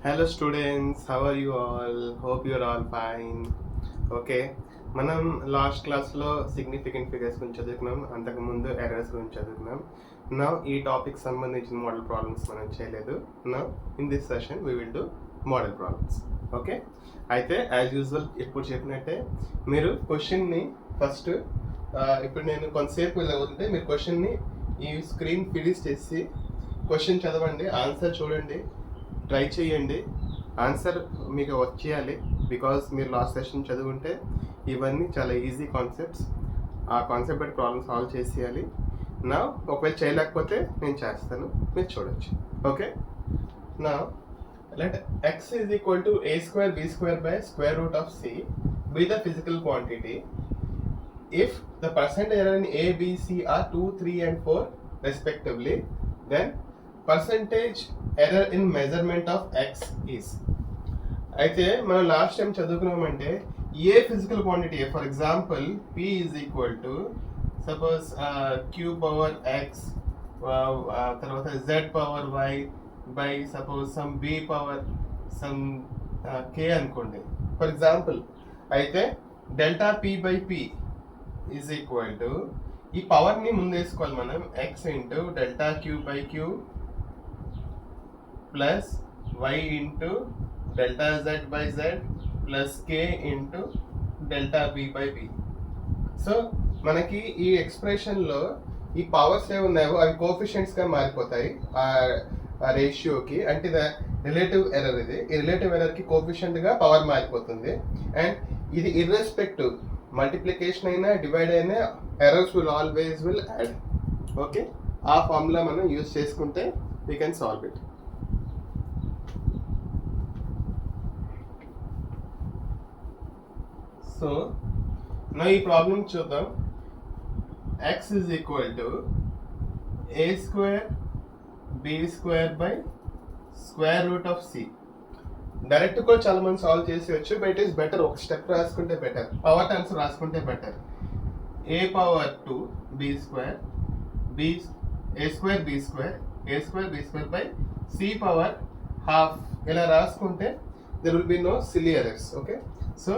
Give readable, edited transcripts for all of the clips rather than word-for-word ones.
Hello students, how are you all? Hope you're all fine. Okay, మనం last క్లాస్లో significant figures గురించి చదువుకున్నాం, అంతకుముందు ఎర్రర్స్ గురించి చదువుకున్నాం. నా ఈ టాపిక్ సంబంధించిన మోడల్ ప్రాబ్లమ్స్ మనం చేయలేదు. నా in this session we will do model problems. Okay, అయితే యాజ్ యూజువల్ ఎప్పుడు చెప్పినట్టే మీరు క్వశ్చన్ని ఫస్ట్ ఇప్పుడు నేను కొంతసేపు ఇలా ఉంటే మీరు క్వశ్చన్ని ఈ స్క్రీన్ ఫినిష్ చేసి క్వశ్చన్ చదవండి, ఆన్సర్ చూడండి, ట్రై చేయండి. ఆన్సర్ మీకు వచ్చేయాలి, బికాజ్ మీరు లాస్ట్ సెషన్ చదువుకుంటే ఇవన్నీ చాలా ఈజీ కాన్సెప్ట్స్. ఆ కాన్సెప్ట్ బట్టి ప్రాబ్లమ్ సాల్వ్ చేసేయాలి. నా ఒకవేళ చేయలేకపోతే నేను చేస్తాను, మీరు చూడొచ్చు. ఓకే, నా let x is equal to a square b square by square root of c be the physical quantity if the percent error in a, b, c are 2, 3 and 4 respectively, then percentage error in measurement of x is. అయితే మనం last time చదువుకున్నామంటే a physical quantity, for example p is equal to suppose q power x తర్వాత z power y by suppose some b power some k అనుకోండి for example. అయితే delta p by p is equal to ఈ పవర్ని ముందు వేసుకోవాలి మనం, x into delta q by q plus y into delta z by z plus k into delta b by b. So మనకి ఈ ఎక్స్ప్రెషన్లో ఈ పవర్స్ ఏ ఉన్నాయో అవి కోఫిషియెంట్స్గా మారిపోతాయి ఆ రేషియోకి, అంటే రిలేటివ్ ఎర్రర్. ఇది ఈ రిలేటివ్ ఎర్రర్కి కోఫిషియెంట్గా పవర్ మారిపోతుంది. అండ్ ఇది ఇర్రెస్పెక్టివ్, మల్టిప్లికేషన్ అయినా డివైడ్ అయినా errors will always will add. Okay, ఆ ఫార్ములా మనం యూజ్ చేసుకుంటే we can solve it. So నా ఈ ప్రాబ్లం చూద్దాం. x is equal to a square b square by square root of c. Direct కూడా చాలా మంది సాల్వ్ చేసేయచ్చు, బట్ ఇట్ ఈస్ బెటర్ ఒక స్టెప్ రాసుకుంటే బెటర్, పవర్ టర్మ్స్ రాసుకుంటే better. a power 2 b square b a square b square a square b square by c power half ఇలా రాసుకుంటే there will be no silly errors. Okay, so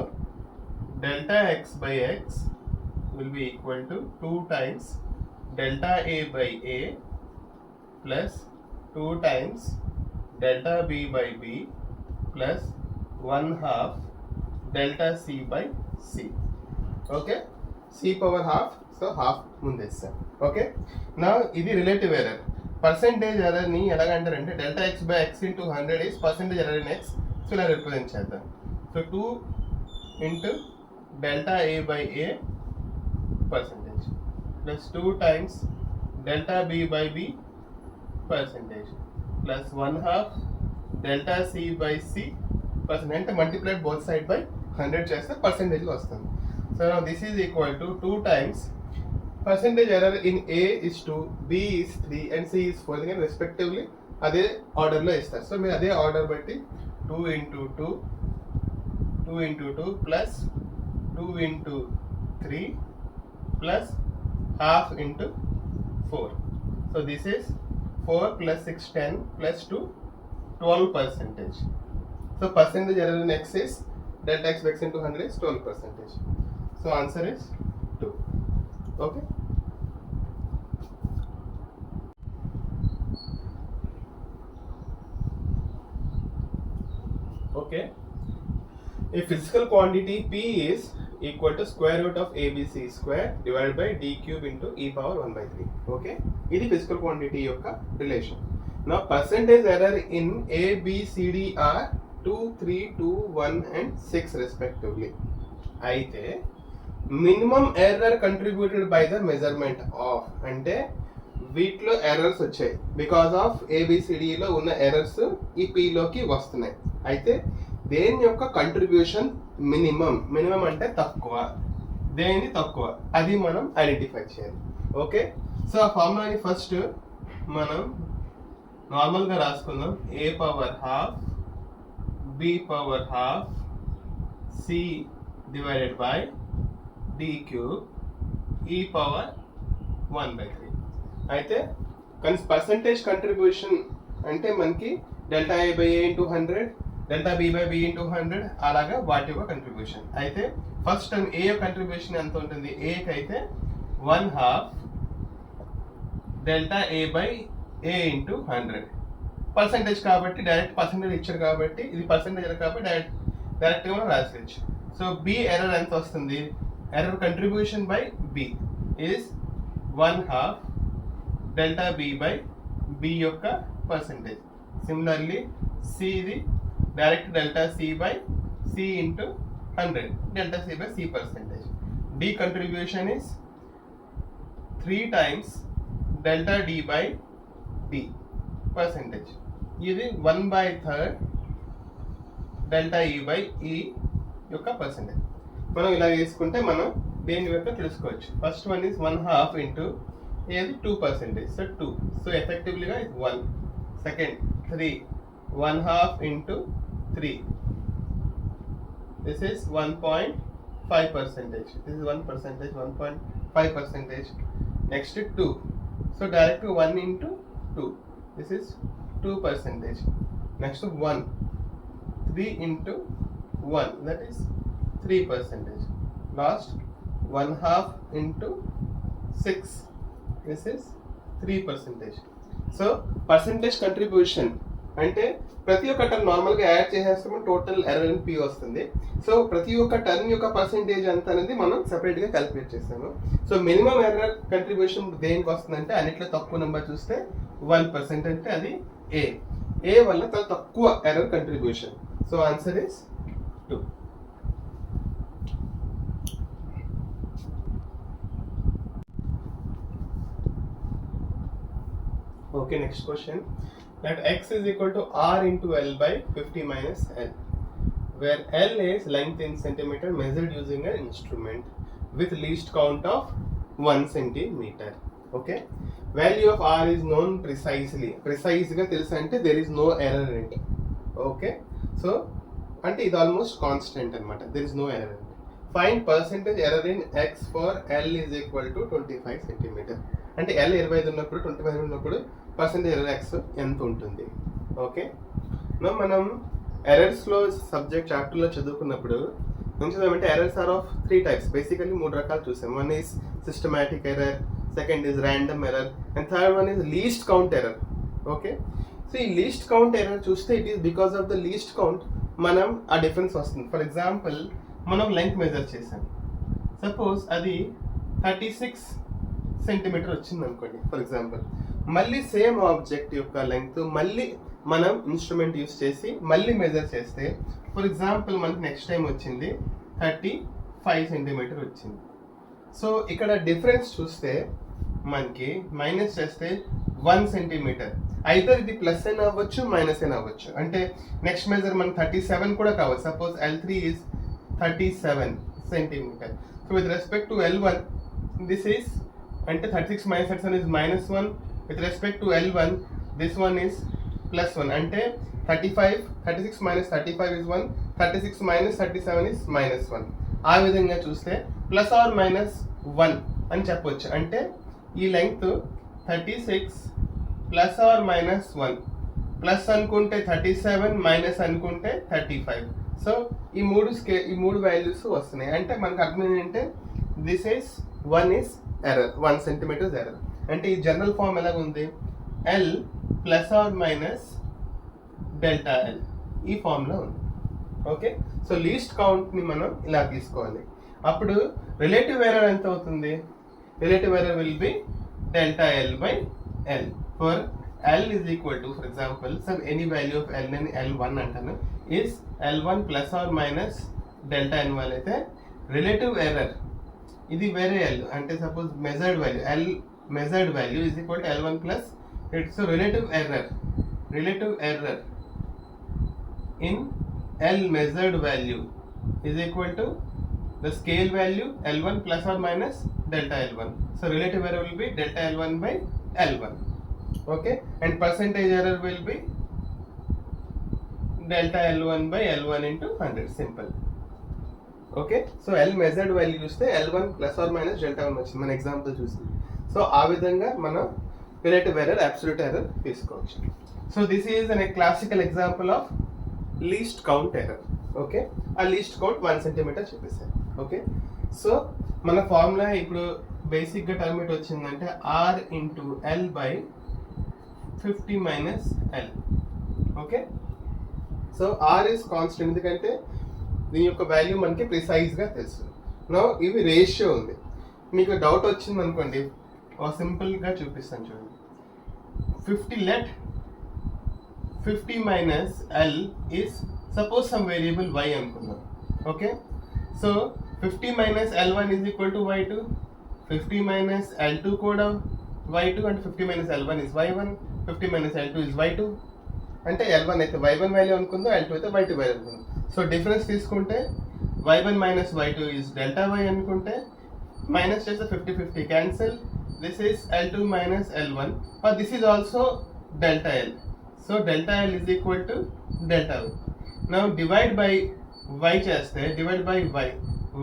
delta x by x will be equal to 2 times delta a by a plus 2 times delta b by b plus 1 half delta c by c. Okay, c power half, so half ముందేస్తాం. Okay, నా ఇది relative error. Percentage ఎర్రర్ని ఎలాగంటారంటే delta x by x into 100 is percentage error in x. So ఇలా represent చేద్దాం. So 2 ఇంటూ delta a by a percentage plus 2 times delta b by b percentage plus 1 half delta c by c percentage, అంటే multiplied both side by 100 చేస్తే percentage లో వస్తుంది. So now this is equal to 2 times percentage error in a is 2, b is 3 and c is 4 again respectively అదే ఆర్డర్లో ఇస్తారు. So మీరు అదే order బట్టి 2 into 2 2 into 2 plus 2 into 3 plus half into 4. So this is 4 plus 6 10 plus 2 12%. So percentage error in x is delta x by x into 100 is 12%. So answer is 2. Okay. Okay. A physical quantity p is equal to square root of abc square divided by d cube into e power 1 by 3. Okay, ఇది physical quantity యొక్క relation. Now percentage error in a b c d are 2 3 2 1 and 6 respectively. అయితే minimum error contributed by the measurement of, అంటే వీటిలో errors వచ్చాయి because of ఏబిసిడిలో ఉన్న errors ఈ పిలోకి వస్తున్నాయి. అయితే దేని యొక్క కంట్రిబ్యూషన్ మినిమం అంటే తక్కువ, దేని తక్కువ అది మనం ఐడెంటిఫై చేయాలి. ఓకే, సో ఆ ఫార్ములాని ఫస్ట్ మనం నార్మల్గా రాసుకుందాం. A power half b power half c divided by d cube e power 1 by 3. అయితే పర్సంటేజ్ కంట్రిబ్యూషన్ అంటే మనకి delta A by A into 100, డెల్టా B by B into 100, అలాగా వాటి యొక్క కంట్రిబ్యూషన్. అయితే ఫస్ట్ టైం A యొక్క కంట్రిబ్యూషన్ ఎంత ఉంటుంది? A కి అయితే 1/2 delta A by A into 100 percentage కాబట్టి డైరెక్ట్ పర్సెంటేజ్ ఇచ్చారు కాబట్టి ఇది పర్సెంటేజ్ కాబట్టి డైరెక్ట్గా మనం రాసేయచ్చు. సో B ఎర్రర్ ఎంత వస్తుంది? Error contribution by B is 1/2 delta B by B యొక్క పర్సెంటేజ్. సిమిలర్లీ C ఇది direct delta C by C into 100 delta C by C percentage. D contribution is 3 times delta D by D percentage. ఇది 1/3 delta E by E యొక్క percentage. మనం ఇలా వేసుకుంటే మనం దేని యొక్క తెలుసుకోవచ్చు. ఫస్ట్ వన్ ఈజ్ 1/2 ఇంటూ ఏది 2%, సో 2, సో ఎఫెక్టివ్లీగా ఇది 1. Second 3, 1/2 into 3, this is 1.5%, this is 1%, 1.5%. Next 2, so direct 1 into 2, this is 2%. Next 1, 3 into 1, that is 3%. Last 1/2 into 6, this is 3%. So percentage contribution అంటే ప్రతి ఒక్క టర్న్ నార్మల్గా యాడ్ చేసేస్తాము, total error in P వస్తుంది. So ప్రతి ఒక్క turn యొక్క percentage ఎంత అనేది మనం సెపరేట్గా క్యాలిక్యులేట్ చేస్తాము. సో మినిమం ఎర్రర్ కంట్రిబ్యూషన్ దేనికి వస్తుందంటే అన్నిట్లో తక్కువ నెంబర్ చూస్తే 1% అంటే అది ఏ వల్ల చాలా తక్కువ error contribution. So answer is 2. Okay, next question. That x is equal to r into L by 50 minus L, where L is length in centimeter measured using an instrument with least count of 1 centimeter. Okay, value of r is known precisely. Precise గా తెలుసు అంటే there is no error in it. Okay, so అంటే ఇది almost constant అన్నమాట, there is no error in it. Find percentage error in x for L is equal to 25 centimeter. అంటే L 25 ఉన్నప్పుడు 25 ఉన్నప్పుడు percentage error X ఎంత ఉంటుంది? Okay, మనం ఎర్రర్స్లో subject చాప్టర్లో చదువుకున్నప్పుడు ఏం చదివామంటే errors are of 3 types. Basically 3 రకాలు చూసాం. One is systematic error, second is random error, and third one is least count error. Okay, so ఈ లీస్ట్ కౌంట్ ఎర్రర్ చూస్తే it is because of the least count మనం ఆ difference వస్తుంది. For example మనం length measure చేసాం, suppose అది 36 centimetre వచ్చింది అనుకోండి ఫర్ ఎగ్జాంపుల్. మళ్ళీ సేమ్ ఆబ్జెక్ట్ యొక్క లెంగ్త్ మళ్ళీ మనం ఇన్స్ట్రుమెంట్ యూస్ చేసి మళ్ళీ మెజర్ చేస్తే ఫర్ ఎగ్జాంపుల్ మనకి నెక్స్ట్ టైం వచ్చింది 35 సెంటీమీటర్ వచ్చింది. సో ఇక్కడ డిఫరెన్స్ చూస్తే మనకి మైనస్ చేస్తే 1 సెంటీమీటర్, అయితే ఇది ప్లస్ అయినా అవ్వచ్చు మైనస్ అయినా అవ్వచ్చు. అంటే నెక్స్ట్ మెజర్ మనకి 37 కూడా కావచ్చు. Suppose L3 is 37 centimetre. So with respect to L1 this is అంటే 36 minus 37 is -1. With respect to L1 this one is +1. అంటే 36 minus 35 is 1, 36 minus 37 is -1. ఆ విధంగా చూస్తే ప్లస్ ఆర్ మైనస్ 1 అని చెప్పొచ్చు. అంటే ఈ length 36 plus or minus 1, plus అనుకుంటే 37, మైనస్ అనుకుంటే 35. సో ఈ మూడు వాల్యూస్ వస్తున్నాయి. అంటే మనకు అర్థం ఏంటంటే this is 1 is error, 1 centimeter error. అంటే ఈ జనరల్ ఫార్మ్ ఎలాగ ఉంది? L plus or minus delta L ఈ ఫార్మ్లో ఉంది. ఓకే, సో లీస్ట్ కౌంట్ని మనం ఇలా తీసుకోవాలి. అప్పుడు రిలేటివ్ ఎర్రర్ ఎంత అవుతుంది? Relative error will be delta L by L. For L is equal to for example some any value of L నేను L1 అంటాను, is L1 plus or minus delta N వల్ల అయితే రిలేటివ్ ఎర్రర్ ఇది వేరే L అంటే suppose measured value is equal to L1 plus its relative error in L measured value is equal to the scale value L1 plus or minus delta L1. So relative error will be delta L1 by L1. Okay, and percentage error will be delta L1 by L1 into 100. Simple. Okay, so L measured value చూస్తే L1 plus or minus delta 1 వచ్చింది మన example చూసి. So ఆ విధంగా మనం relative error, absolute error తీసుకోవచ్చు. So this is a classical example of least count error. Okay, a least count 1 centimeter చూపిస్తాను. Okay, so మన ఫార్ములా ఇప్పుడు బేసిక్గా టర్మ్ ఎట్ వచ్చిందంటే r into l by 50 minus l. Okay, so r is constant ఎందుకంటే దీని యొక్క value మనకి ప్రిసైజ్గా తెలుసు. నో ఇవి రేషియో ఉంది. మీకు డౌట్ వచ్చింది అనుకోండి, సింపుల్గా చూపిస్తాను చూడండి. 50 let 50 minus L is suppose some variable y అనుకుందాం. Okay, so 50 minus L1 is equal to y2, 50 minus L2 కూడా y2 అంటే 50 minus L1 is y1, 50 minus L2 is y2 అంటే L1 అయితే y1 వాల్యూ అనుకుందాం, L2 అయితే y2 value అనుకుందాం. So difference తీసుకుంటే y1 minus y2 is delta y అనుకుంటే minus చేస్తే 50-50 cancel. This is L2 minus L1 but this is also delta L. So delta L is equal to delta y. Now divide by y చేస్తే divide by y.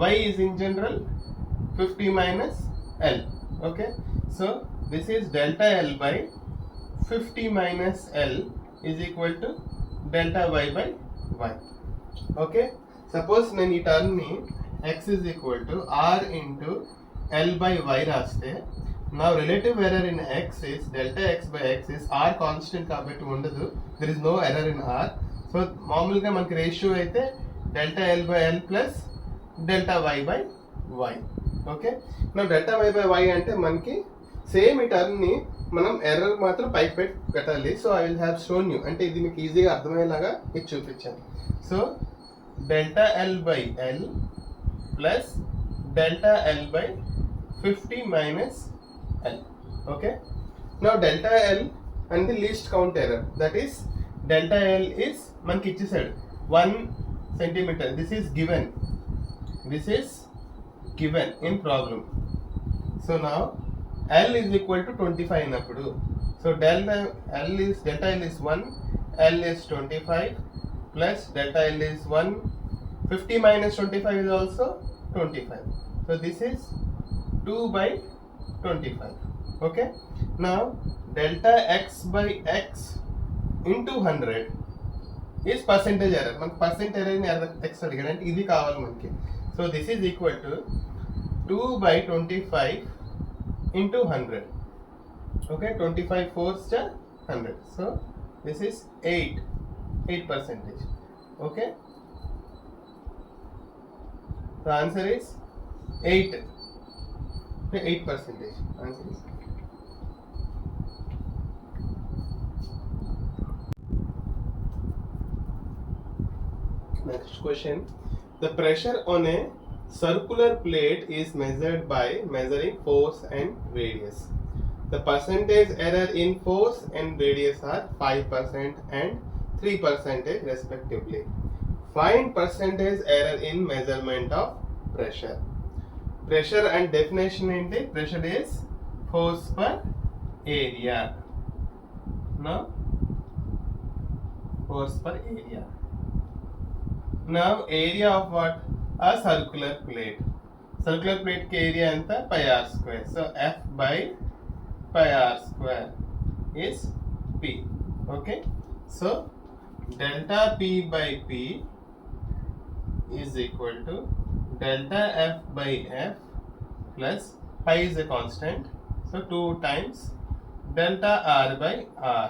Y is in general 50 minus L. Okay, so this is delta L by 50 minus L is equal to delta y by y. Okay, suppose నేను ఈ term ని x is equal to r into L by y రాస్తే now relative error in x is delta x by x is r constant కాబట్టి ఉండదు, there is no error in r. So మామూలుగా మనకి ratio అయితే delta L by L plus delta y by y. Okay, నా delta y by y అంటే మనకి same ఈ term ని మనం ఎర్రర్ మాత్రం పైకి పెట్టాలి. So I will have shown you అంటే ఇది మీకు ఈజీగా అర్థమయ్యేలాగా ఇది చూపించాను. So delta L by L plus delta L by 50 minus L. Okay, now delta L and the least count error, that is delta L is మనకి ఇచ్చేసాడు 1 centimeter. This is given in problem. So now L is equal to 25 అన్నప్పుడు so delta L is 1, L is 25 plus delta L is 1, 50 minus 25 is also 25. So this is 2 by 25. Okay, now delta x by x into 100 is percentage error. మనకి percent error ని x అడిగాడు అంటే ఇది కావాలి మనకి. So this is equal to 2 by 25 into 100. Okay, 25 4s to 100. So this is 8%. Okay, the answer is 8%. Answer is next question. The pressure on a circular plate is measured by measuring force and radius. The percentage error in force and radius are 5% and 3% respectively. Find percentage error in measurement of pressure. Pressure and definition ఏంటి? Pressure is force per area. Now force per area. Now area of what? A circular plate. Circular plate ki area anta pi r square. So F by pi r square is P. Okay, so delta P by P is equal to delta F by F plus pi is a constant, so 2 times delta R by R.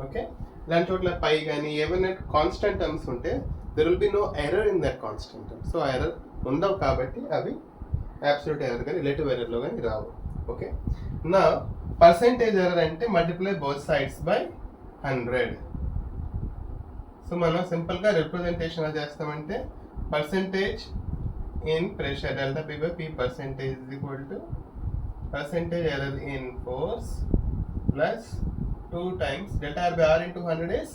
Okay, దాని చోట్ల పై కానీ ఏమైనా constant terms ఉంటే there will be no error in that constant term. So error ఉండవు కాబట్టి అవి absolute error కానీ relative ఎర్రర్లో కానీ రావు. ఓకే, నా పర్సెంటేజ్ ఎర్రర్ అంటే multiply both sides by 100. So మనం సింపుల్గా రిప్రజెంటేషన్ ఎలా చేస్తామంటే percentage in pressure delta P by P percentage is equal to percentage error in force plus 2 times delta R by R into 100 is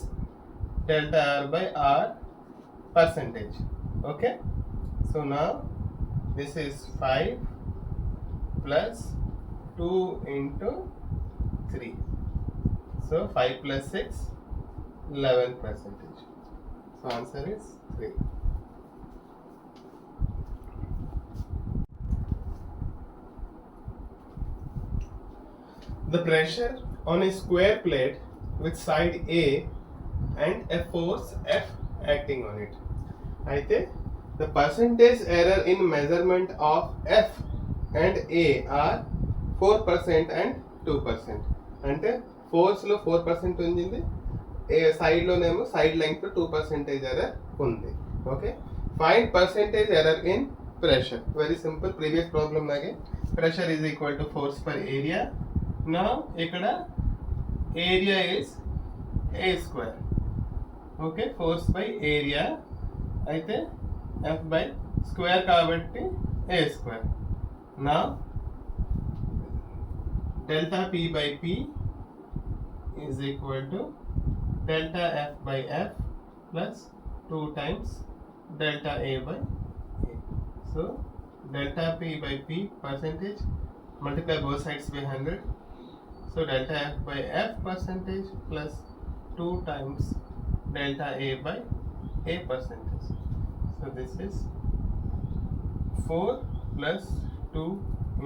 delta R by R percentage. Okay, so now this is 5 plus 2 into 3, so 5 plus 6 11%. So answer is 3. The pressure on a square plate with side A and a force F acting on it. అయితే the percentage error in measurement of F and A are 4% and 2%. అంటే ఫోర్స్లో 4% ఉంది, సైడ్లోనేమో side length 2% error ఉంది. Okay, find percentage error in pressure. Very simple, previous problem లాగే pressure is equal to force per area. నా ఇక్కడ area is a square. Okay, force by area అయితే f by square కాబట్టి a square. నా delta p by p is equal to delta F by F plus 2 times delta A by A. So delta P by P percentage, multiply both sides by 100. So delta F by F percentage plus 2 times delta A by A percentage. So this is 4 plus 2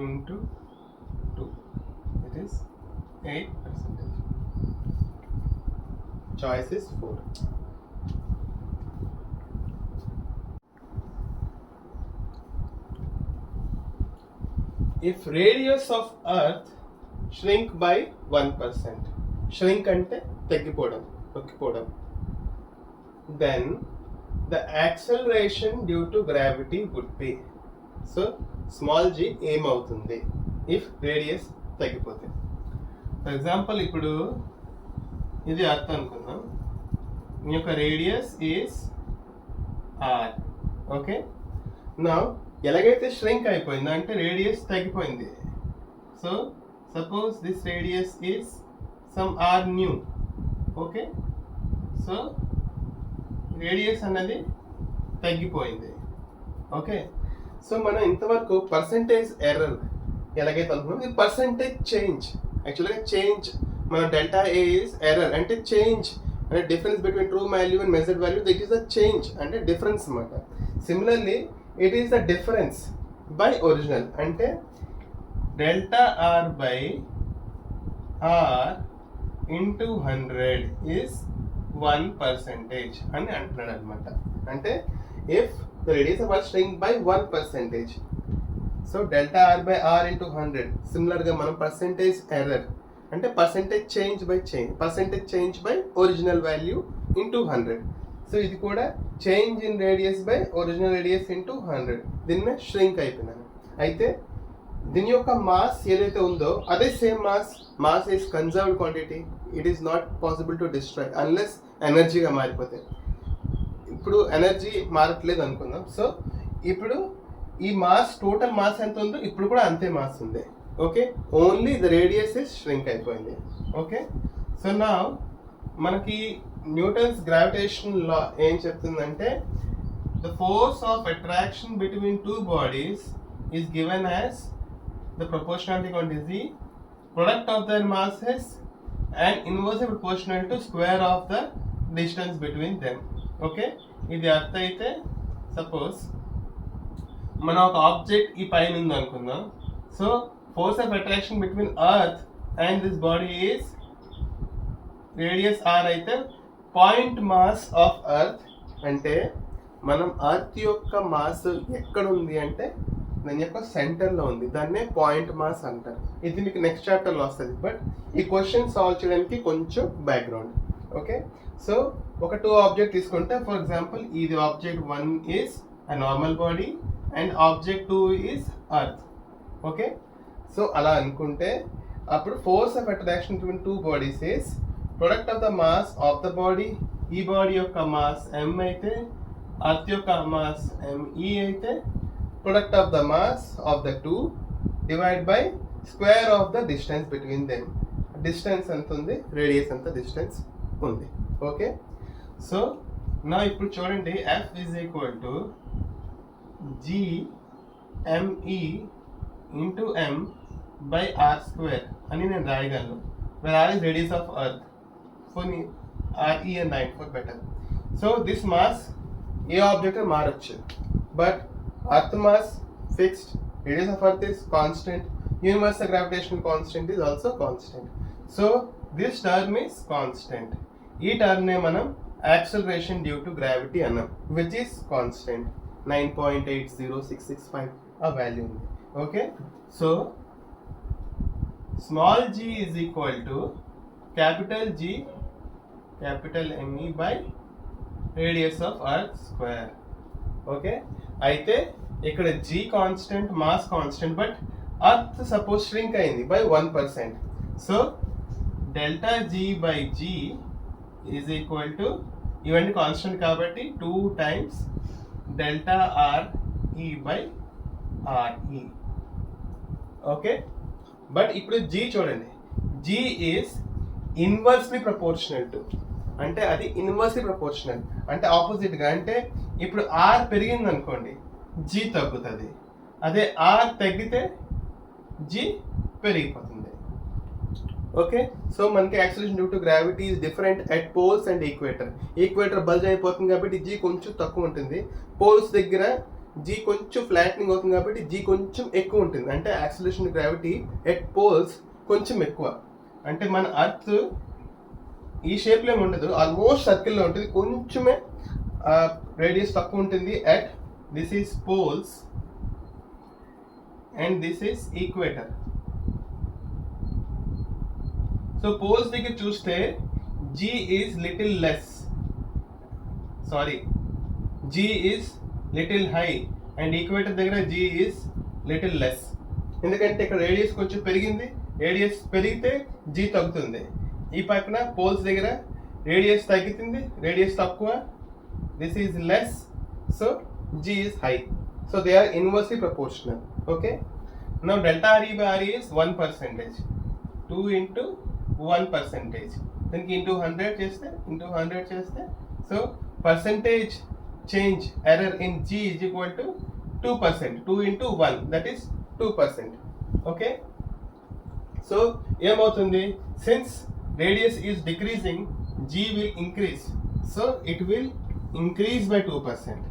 into 2. It is 8%. Choice is 4. If radius of Earth shrink by 1%, shrink ante తగ్గిపోవడం, then the acceleration due to gravity would be. So small g ఏమవుతుంది if radius తగ్గిపోతే? For example, ఇప్పుడు ఇది earth అనుకుందాం, మీ యొక్క radius is are. Okay, నా ఎలాగైతే shrink అయిపోయింది అంటే రేడియస్ తగ్గిపోయింది. So suppose this radius is some R new. Okay, so radius అన్నది తగ్గిపోయింది. ఓకే, సో మనం ఇంతవరకు పర్సంటేజ్ ఎర్రర్ ఎలాగైతే అనుకున్నాం, ఇది పర్సంటేజ్ చేంజ్. యాక్చువల్గా చేంజ్ మన డెల్టా ఏ ఇస్ ఎర్రర్ అంటే చేంజ్ అంటే difference between true value and measured value, that is the change అంటే డిఫరెన్స్ అన్నమాట. Similarly it is the difference by original అంటే delta are by are into 100 is 1% అని అంటున్నాడు అనమాట. అంటే if the radius of r shrink by 1%, so delta are by are into 100. సిమిలర్గా మనం percentage error అంటే percentage change by original value into 100. So ఇది కూడా change in radius by original radius into 100. దీన్ని ష్రింక్ అయిపోయినాను. అయితే దీని యొక్క మాస్ ఏదైతే ఉందో అదే same mass is conserved quantity. It is not possible to destroy unless ఎనర్జీగా మారిపోతే. ఇప్పుడు ఎనర్జీ మారట్లేదు అనుకుందాం. సో ఇప్పుడు ఈ మాస్ టోటల్ మాస్ ఎంత ఉందో ఇప్పుడు కూడా అంతే మాస్ ఉంది. Okay, only the radius is shrink అయిపోయింది. ఓకే, సో నా మనకి న్యూటన్స్ గ్రావిటేషన్ లా ఏం చెప్తుందంటే the force of attraction between two bodies is given as the proportionality quantity product of their masses and inversely proportional to square of the distance between them. Okay, ఇది అర్థం అయితే suppose మన ఒక object ఈ పైన ఉంది అనుకుందాం. So force of attraction between earth and this body is radius r అయితే point mass of earth అంటే మనం ఎర్త్ యొక్క మాస్ ఎక్కడ ఉంది అంటే దాని యొక్క సెంటర్లో ఉంది. దాన్నే పాయింట్ మాస్ అంటారు. ఇది మీకు నెక్స్ట్ చాప్టర్లో వస్తుంది. బట్ ఈ క్వశ్చన్ సాల్వ్ చేయడానికి కొంచెం బ్యాక్గ్రౌండ్. ఓకే, సో ఒక 2 ఆబ్జెక్ట్ తీసుకుంటే ఫర్ ఎగ్జాంపుల్ ఇది object 1 is a normal body and object 2 is earth. Okay, so అలా అనుకుంటే అప్పుడు force of attraction between two bodies is product of the mass of the body. ఈ body యొక్క mass m అయితే earth యొక్క mass me అయితే product of the mass of the two divide by square of the distance between them. Distance ఎంత ఉంది, radius ఎంత distance ఉంది. Okay, so నా ఇప్పుడు చూడండి F is equal to GME into M by r square అని నేను రాయగలను. where r is radius of earth. పోనీ RE and write for better. So this mass ఏ ఆబ్జెక్ట్ మారచ్చు, but earth mass fixed, radius of earth is constant, universal gravitational constant is also constant. So this term is constant. ఈ టర్మ్నే మనం acceleration due to gravity అన్నాం, which is constant 9.80665 ఆ value ఉంది. Okay, so small g is equal to capital G capital ME by radius of earth square. Okay, అయితే ఇక్కడ g constant, mass constant, but earth suppose shrink అయింది by 1%. So delta g by g is equal to, ఇవన్నీ constant కాబట్టి 2 times delta r e by RE. Okay, but ఇప్పుడు g చూడండి, g is inversely proportional to, అంటే అది inversely proportional అంటే ఆపోజిట్గా, అంటే ఇప్పుడు r పెరిగింది అనుకోండి g తగ్గుతుంది, అదే r తగ్గితే g పెరిగిపోతుంది. ఓకే, సో మనకి acceleration due to gravity is different at poles and equator. Equator bulge అయిపోతుంది కాబట్టి g కొంచెం తక్కువ ఉంటుంది, పోల్స్ దగ్గర g కొంచెం ఫ్లాట్నింగ్ అవుతుంది కాబట్టి g కొంచెం ఎక్కువ ఉంటుంది. అంటే యాక్సిలరేషన్ గ్రావిటీ ఎట్ పోల్స్ కొంచెం ఎక్కువ. అంటే మన అర్త్ ఈ షేప్లో ఏమి ఉండదు, ఆల్మోస్ట్ సర్కిల్లో ఉంటుంది, కొంచెమే రేడియస్ తక్కువ ఉంటుంది at this is poles and this is equator. So poles దగ్గర చూస్తే g is little less, sorry g is little high, and equator దగ్గర g ఈజ్ లిటిల్ లెస్. ఎందుకంటే ఇక్కడ రేడియస్ కొంచెం పెరిగింది, రేడియస్ పెరిగితే g తగ్గుతుంది. ఈ పక్కన పోల్స్ దగ్గర రేడియస్ తగ్గుతుంది, రేడియస్ తక్కువ, this is less, so g is high. So they are inversely proportional. Okay, now delta r e by are is 1%, 2 into 1%, దీనికి ఇంటూ 100 చేస్తే so percentage change error in g is equal to 2%, 2 into 1 that is 2%. Okay, so ఏమవుతుంది, since radius is decreasing g will increase, so it will increase by 2%.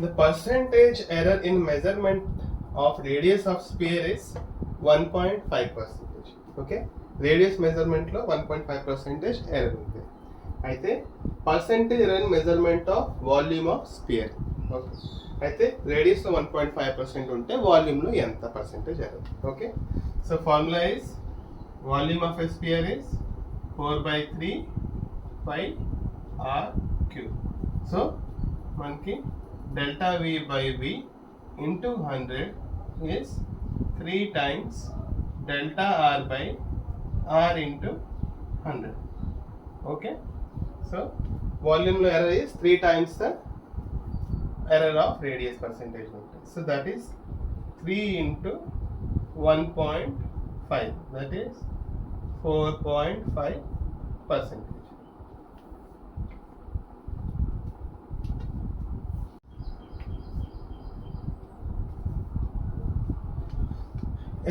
The percentage error in measurement of radius of sphere is 1.5%. Okay, radius measurement లో 1.5% error ఉంది. అయితే percentage error in measurement of volume of sphere. Okay, అయితే radius లో 1.5% ఉంటే volume లో ఎంత percentage error. Okay, so formula is volume of a sphere is 4/3 pi r/3. So మనకి delta v by v into 100 is 3 times delta r by r into 100. Okay, so volume lo error is 3 times the error of radius percentage. So that is 3 into 1.5, that is 4.5%.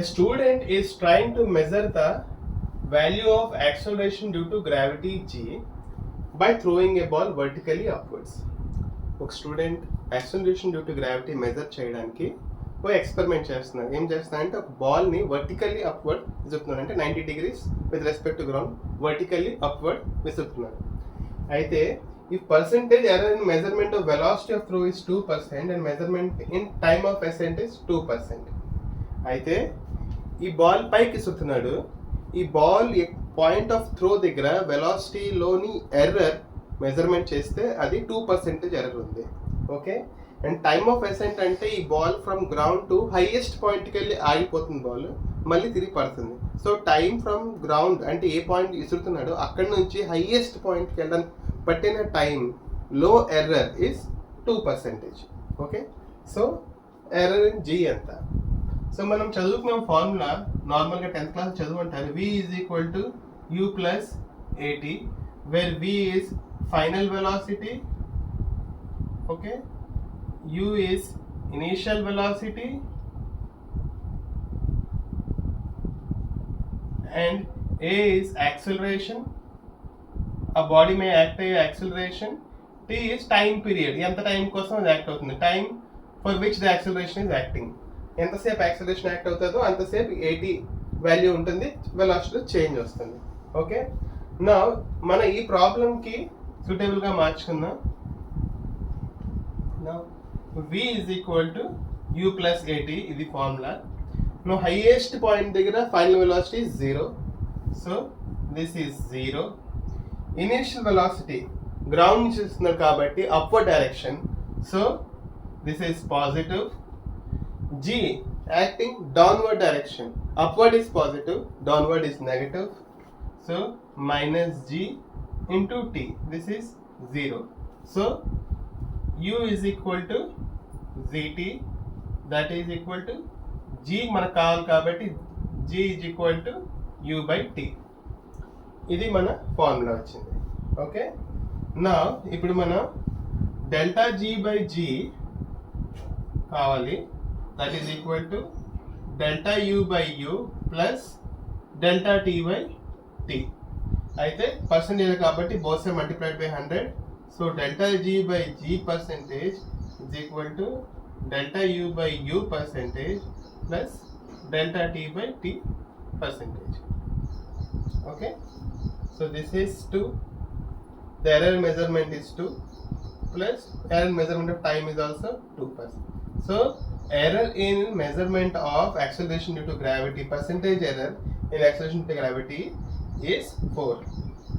A student is trying to measure the value of acceleration due to gravity g by throwing a ball vertically upwards. ఒక student acceleration due to gravity measure చేయడానికి ఒక experiment చేస్తున్నారు. ఏం చేస్తున్నారంటే ఒక బాల్ని vertically upward విసురుతున్నారు, అంటే 90 degrees with respect to ground vertically upward విసురుతున్నారు. అయితే ఈ percentage error in measurement of velocity of throw is 2% and measurement in time of ascent is 2%. అయితే ఈ బాల్ పైకి ఇస్తున్నాడు, ఈ బాల్ పాయింట్ ఆఫ్ త్రో దగ్గర వెలాసిటీలోని ఎర్రర్ మెజర్మెంట్ చేస్తే అది 2% ఎర్రర్ ఉంది. Okay, and time of ascent అంటే ఈ ball from ground to highest పాయింట్కి వెళ్ళి ఆగిపోతుంది, బాల్ మళ్ళీ తిరిగి పడుతుంది. సో టైమ్ ఫ్రమ్ గ్రౌండ్ అంటే ఏ పాయింట్ ఇసురుతున్నాడో అక్కడి నుంచి హైయెస్ట్ పాయింట్కి వెళ్ళడానికి పట్టిన టైంలో error is 2%. Okay, so error in G ఎంత? సో మనం చదువుకున్న ఫార్ములా నార్మల్గా 10th క్లాస్ చదువుంటారు. v is equal to u plus at, where v is final velocity, okay, u is initial velocity and a is acceleration, ఆ body మే act అయ్యే acceleration, t is time period, ఎంత time కోసం అది act అవుతుంది, time for which the acceleration is acting. ఎంతసేపు acceleration act అవుతుందో అంతసేపు AT వాల్యూ ఉంటుంది, వెలాసిటీ చేంజ్ వస్తుంది. ఓకే, నా మన ఈ ప్రాబ్లంకి సూటబుల్గా మార్చుకుందాం. నా V is equal to U plus AT, ఇది ఫార్ములా. నో హైయెస్ట్ పాయింట్ దగ్గర final velocity 0, so this is 0. Initial velocity ground నుంచి ఇస్తున్నారు కాబట్టి upward direction, so this is positive. G acting downward direction, upward is positive, downward is negative, so minus G into T, this is 0. So U is equal to ZT, that is equal to G మనకు కావాలి కాబట్టి G is equal to U by T. ఇది మన formula వచ్చింది. Okay, నా ఇప్పుడు మనం delta G by G కావాలి, that is equal to delta U by U plus delta T by T. అయితే పర్సెంటేజ్ కాబట్టి both side multiplied by 100, so delta G by G percentage is equal to delta U by U percentage plus delta T by T percentage. Okay, so this is 2, the error measurement is 2 plus error measurement of time is also 2%. So error in measurement of acceleration due to gravity, percentage error in acceleration due to gravity is 4.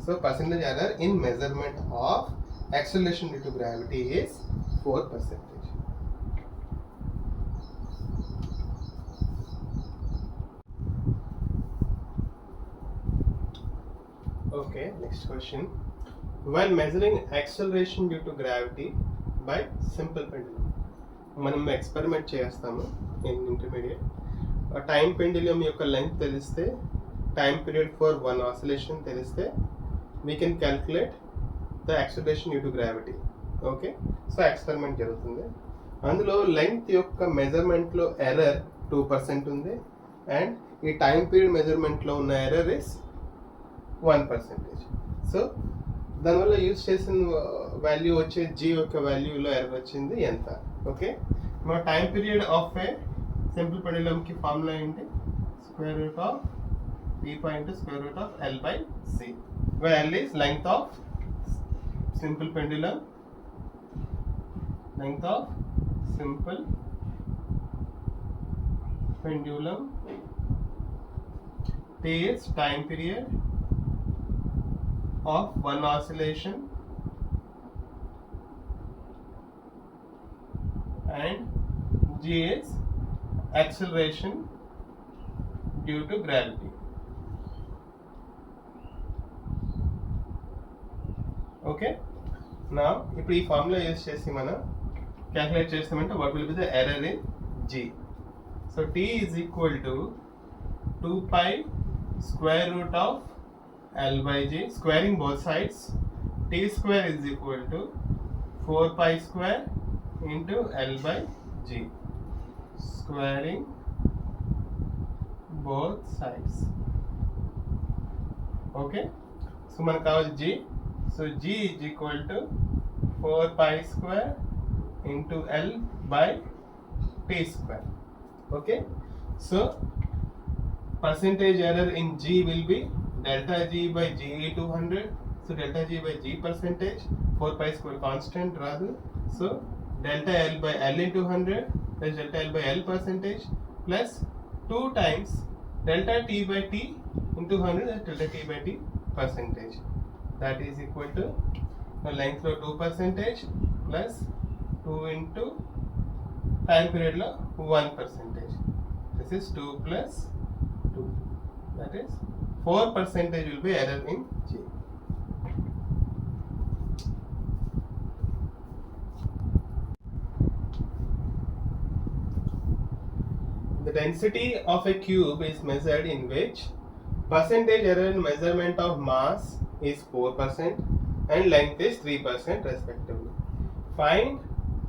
So percentage error in measurement of acceleration due to gravity is 4%. Okay, next question. When measuring acceleration due to gravity by simple pendulum, మనం experiment చేస్తాము in intermediate. Time pendulum యొక్క length తెలిస్తే, time period for 1 oscillation తెలిస్తే we can calculate the acceleration due to gravity. Okay, so experiment జరుగుతుంది. అందులో length యొక్క మెజర్మెంట్లో error 2% ఉంది, and ఈ టైం పీరియడ్ మెజర్మెంట్లో ఉన్న ఎర్రర్ ఇస్ 1%. సో దానివల్ల యూజ్ చేసిన వాల్యూ వచ్చే G యొక్క వాల్యూలో ఎర్రర్ వచ్చింది ఎంత. ఓకే, మా time period of a simple పెండులమ్కి ఫార్ములా ఏంటి? Square root of P into square root of L by C, where L is length of simple pendulum, length of simple pendulum, T is time period of one oscillation, and G is acceleration due to gravity. Okay, now ఇప్పుడు ఈ formula use చేసి మనం calculate చేస్తామంటే what will be the error in G. So T is equal to 2 pi square root of L by G, squaring both sides. T square is equal to 4 pi square into L by G, squaring both sides. Okay, so మనకు కావాలి G, so G is equal to 4 pi square into L by T square. Okay, so percentage error in G will be delta G by G 200, so delta G by G percentage, 4 pi square constant rather, so delta L by L into 100 plus delta L by L percentage plus 2 times delta T by T into 100 and delta T by T percentage, that is equal to the length of 2% plus 2 into time period lo 1%. This is 2 plus 2, that is 4% will be error in G. The density of a cube is measured in which percentage error in measurement of mass is 4% and length is 3% respectively. Find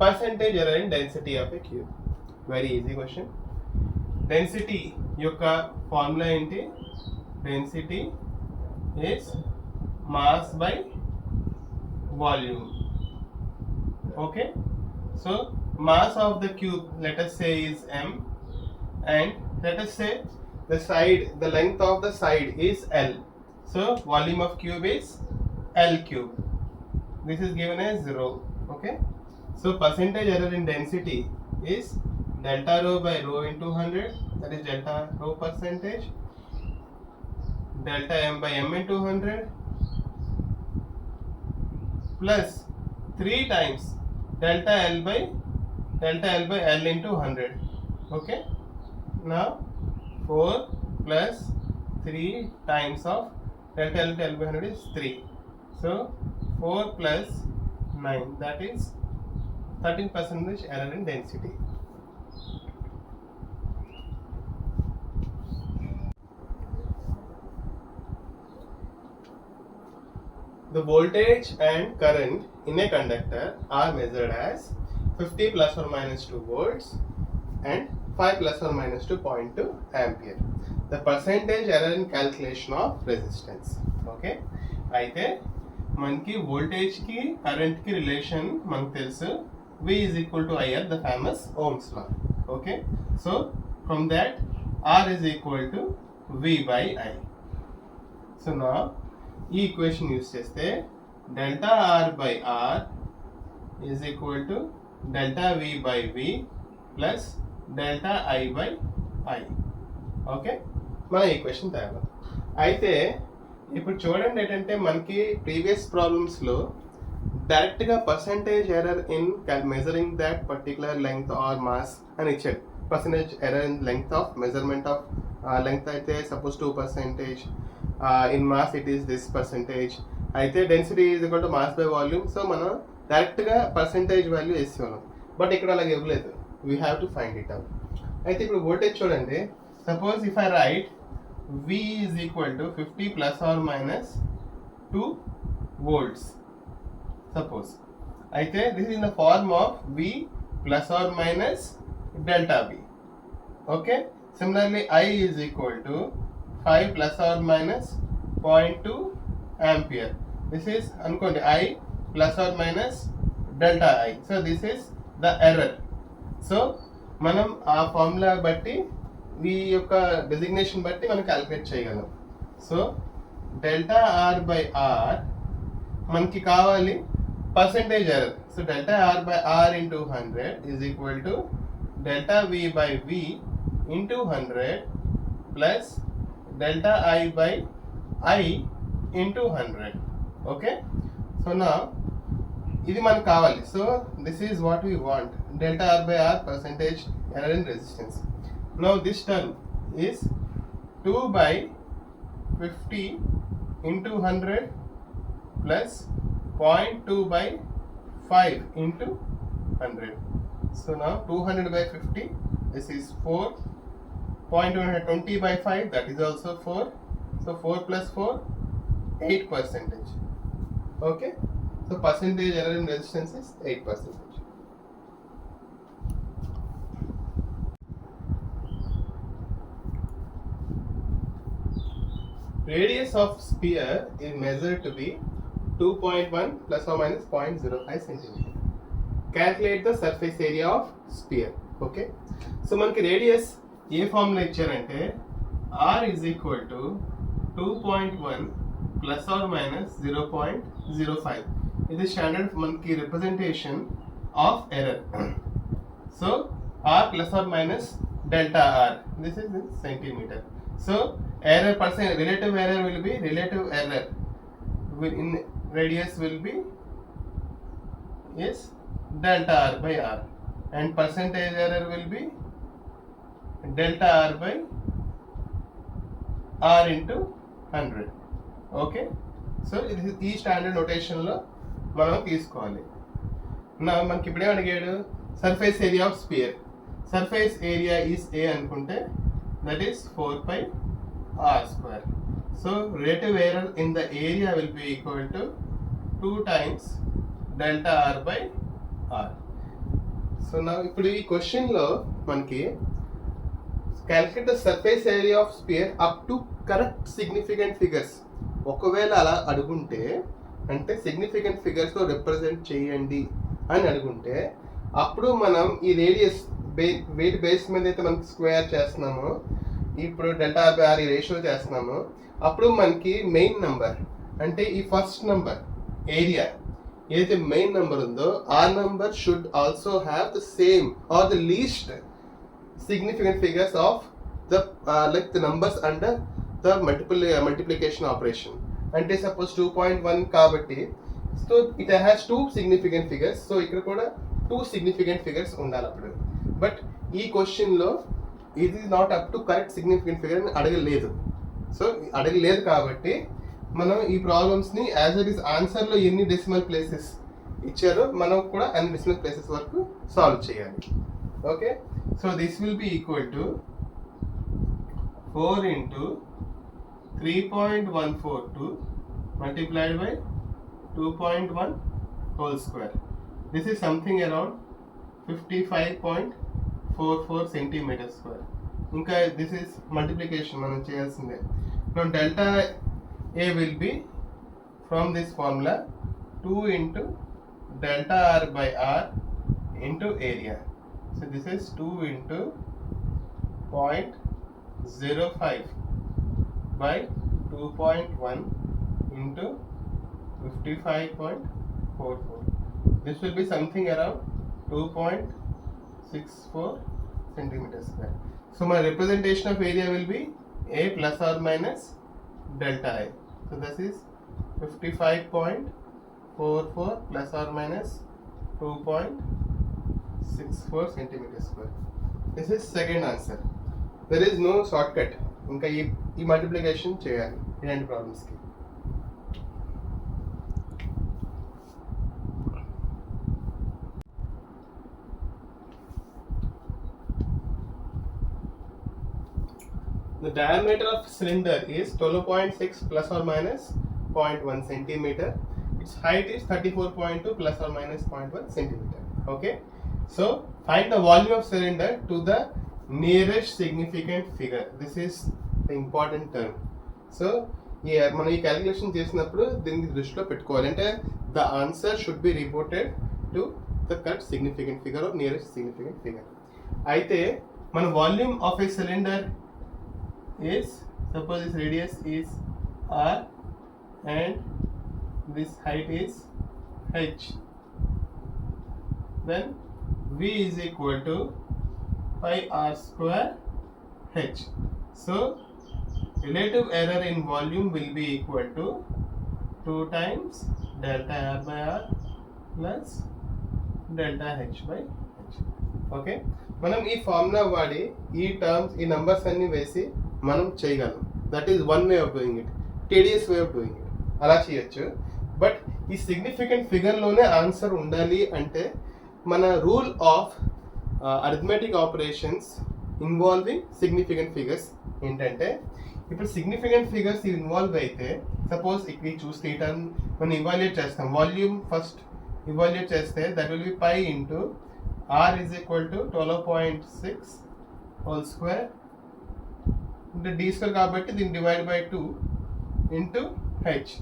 percentage error in density of a cube. Very easy question. Density యొక్క formula ఏంటి? Density is mass by volume. Okay, so mass of the cube, let us say, is m, and let us say the length of the side is L. So volume of cube is L cube. This is given as rho. Okay. So percentage error in density is delta rho by rho into 100. That is delta rho percentage. Delta m by m into 100 plus 3 times delta L by L into 100. Okay. Now 4 plus 3 times of delta L into L by 100 is 3. So 4 plus 9, that is 13% error in density. The voltage and current in a conductor are measured as 50 plus or minus 2 volts and 5 plus or minus 2.2 ampere. The percentage error in calculation of resistance. Okay. అయితే మనకి voltage కి current కి relation మనకు తెలుసు, V is equal to IR, the famous Ohm's law. Okay. So from that R is equal to V by I. So now ఈ equation use చేస్తే delta are by are is equal to delta V by V plus delta I by I. Okay, మన equation తయారు. అయితే ఇప్పుడు చూడండి ఏంటంటే మనకి previous ప్రాబ్లమ్స్లో డైరెక్ట్గా percentage error in measuring that particular length or mass అని ఇచ్చాడు. Percentage error in length of measurement of length అయితే suppose 2%, in mass it is this percentage. అయితే density is equal to mass by volume. So మనం డైరెక్ట్గా percentage value వేసేవాళ్ళం, but ఇక్కడ అలాగే ఇవ్వలేదు. We have to find it out. అయితే ఇప్పుడు వోల్టేజ్ చూడండి. Suppose if I write V is equal to 50 plus or minus 2 volts suppose. అయితే this is in the form of V plus or minus delta V. Okay, similarly I is equal to 5 plus or minus 0.2 ampere. This is అనుకోండి I plus or minus delta I. So this is the error. So మనం ఆ formula బట్టి ఈ యొక్క designation బట్టి మనం calculate చేయగలం. So delta are by R మనకి కావాలి percentage error. So delta are by are into 100 is equal to delta V by V into 100 plus delta I by I into 100. Okay, so now ఇది మనకు కావాలి. So this is what we want, delta R by R percentage error in resistance. Now this term is 2 by 50 into 100 plus 0.2 by 5 into 100. So now 200 by 50, this is 4. 0.20 by 5, that is also 4. So 4 plus 4, 8%. Okay, so percentage error in resistance is 8%. Radius of sphere is measured to be 2.1 plus or minus 0.05 centimeter. Calculate the surface area of sphere. Okay, so మనకి radius ఏ formula ఇచ్చారంటే R is equal to 2.1 plus or minus 0.05. ఇది standard మనకి representation of error. So R plus or minus delta R, this is in centimetre. So error percent relative error will be relative error in radius will be is delta R by R, and percentage error will be delta R by R into 100. Okay, so ఈ standard నోటేషన్లో మనం తీసుకోవాలి. నా మనకి ఇప్పుడే అడిగాడు surface area of sphere. Surface area is A అనుకుంటే that is 4πr². So relative error in the area will be equal to 2 times delta R by R. So నా ఇప్పుడు ఈ క్వశ్చన్లో మనకి calculate the surface area of sphere up to correct significant figures. ఒకవేళ అలా అడుగుంటే, అంటే significant ఫిగర్స్లో represent చేయండి అని అడుగుంటే అప్పుడు మనం ఈ రేడియస్ వెయిట్ బేస్ మీద అయితే మనకి స్క్వేర్ చేస్తున్నామో, ఇప్పుడు డెల్టా ఆర్ బై ఆర్ ఈ రేషియో చేస్తున్నామో, అప్పుడు మనకి మెయిన్ నెంబర్ అంటే ఈ ఫస్ట్ నెంబర్ ఏరియా ఏదైతే మెయిన్ నెంబర్ ఉందో ఆ number should also have the same or the least significant figures of the like the numbers under the multiplication operation. అంటే సపోజ్ 2.1 కాబట్టి so it has 2 significant figures. So ఇక్కడ కూడా 2 significant figures ఉండాలి అప్పుడు. But ఈ క్వశ్చన్లో ఇది not up to correct significant figure అని అడగలేదు. సో అడగలేదు కాబట్టి మనం ఈ ప్రాబ్లమ్స్ని యాజ్ ఇట్ ఈస్ ఆన్సర్లో ఎన్ని డెసిమల్ ప్లేసెస్ ఇచ్చారో మనం కూడా అన్ని డెసిమల్ ప్లేసెస్ వరకు సాల్వ్ చేయాలి. Okay, so this will be equal to 4 into 3.142 multiplied by 2.1 whole square. This is something around 55.44 centimeter square. ఇంకా this is multiplication మనం చేయాల్సిందే. Now delta A will be from this formula 2 into delta R by R into area. So this is 2 into 0.05 by 2.1 into 55.44. This will be something around 2.64 centimeters square. So my representation of area will be A plus or minus delta A. So this is 55.44 plus or minus 2.64 centimeters square. This is second answer. There is no shortcut. ఇంకా ఈ multiplication చేయాలి ఇలాంటి ప్రాబ్లమ్స్కి. The diameter of cylinder is 12.6 plus or minus 0.1 centimeter. Its height is 34.2 plus or minus 0.1 centimeter. Okay. So find the volume of cylinder to the nearest significant figure. This is the important term. So మనం ఈ calculation చేసినప్పుడు దీనికి దృష్టిలో పెట్టుకోవాలి. అంటే the answer should be reported to the correct significant figure or nearest significant figure. అయితే మన volume of a cylinder is, suppose this radius is r and this height is h, then v is equal to pi r square h. So relative error in volume will be equal to 2 times delta r by r plus delta h by h. Okay, మనం ఈ formula వాడి ఈ terms ఈ numbers అన్ని వేసి మనం చేయగలం. That is one way of doing it, TDS way of doing it. అలా చేయొచ్చు. బట్ ఈ సిగ్నిఫికెంట్ ఫిగర్లోనే ఆన్సర్ ఉండాలి అంటే మన rule of arithmetic operations involving significant figures ఏంటంటే, ఇప్పుడు సిగ్నిఫికెంట్ ఫిగర్స్ ఇన్వాల్వ్ అయితే సపోజ్ ఇక్కడ చూస్తే ఈ టర్మ్ మనం ఇవాల్యుయేట్ చేస్తాం. వాల్యూమ్ ఫస్ట్ ఇవాల్యుయేట్ చేస్తే that will be pi into r is equal to 12.6 whole square into d square కాబట్టి దీన్ని డివైడ్ బై 2 ఇంటూ h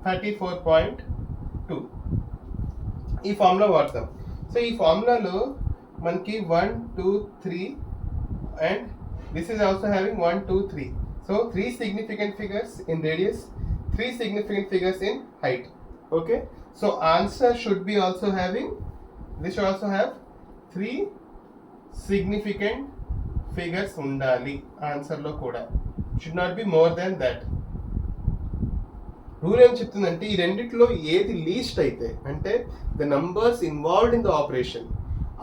34.2. ఈ ఫార్ములా వాడతాం. సో ఈ ఫార్ములాలో మనకి 1 2 3 and this is also having 1 2 3. So 3 significant figures in radius, 3 significant figures in height. Okay, so answer should be also having, this should also have 3 significant figures ఉండాలి ఆన్సర్లో కూడా. Should not be more than that. Rule ఏం చెప్తుందంటే ఈ రెండిట్లో ఏది least అయితే అంటే the numbers involved in the operation,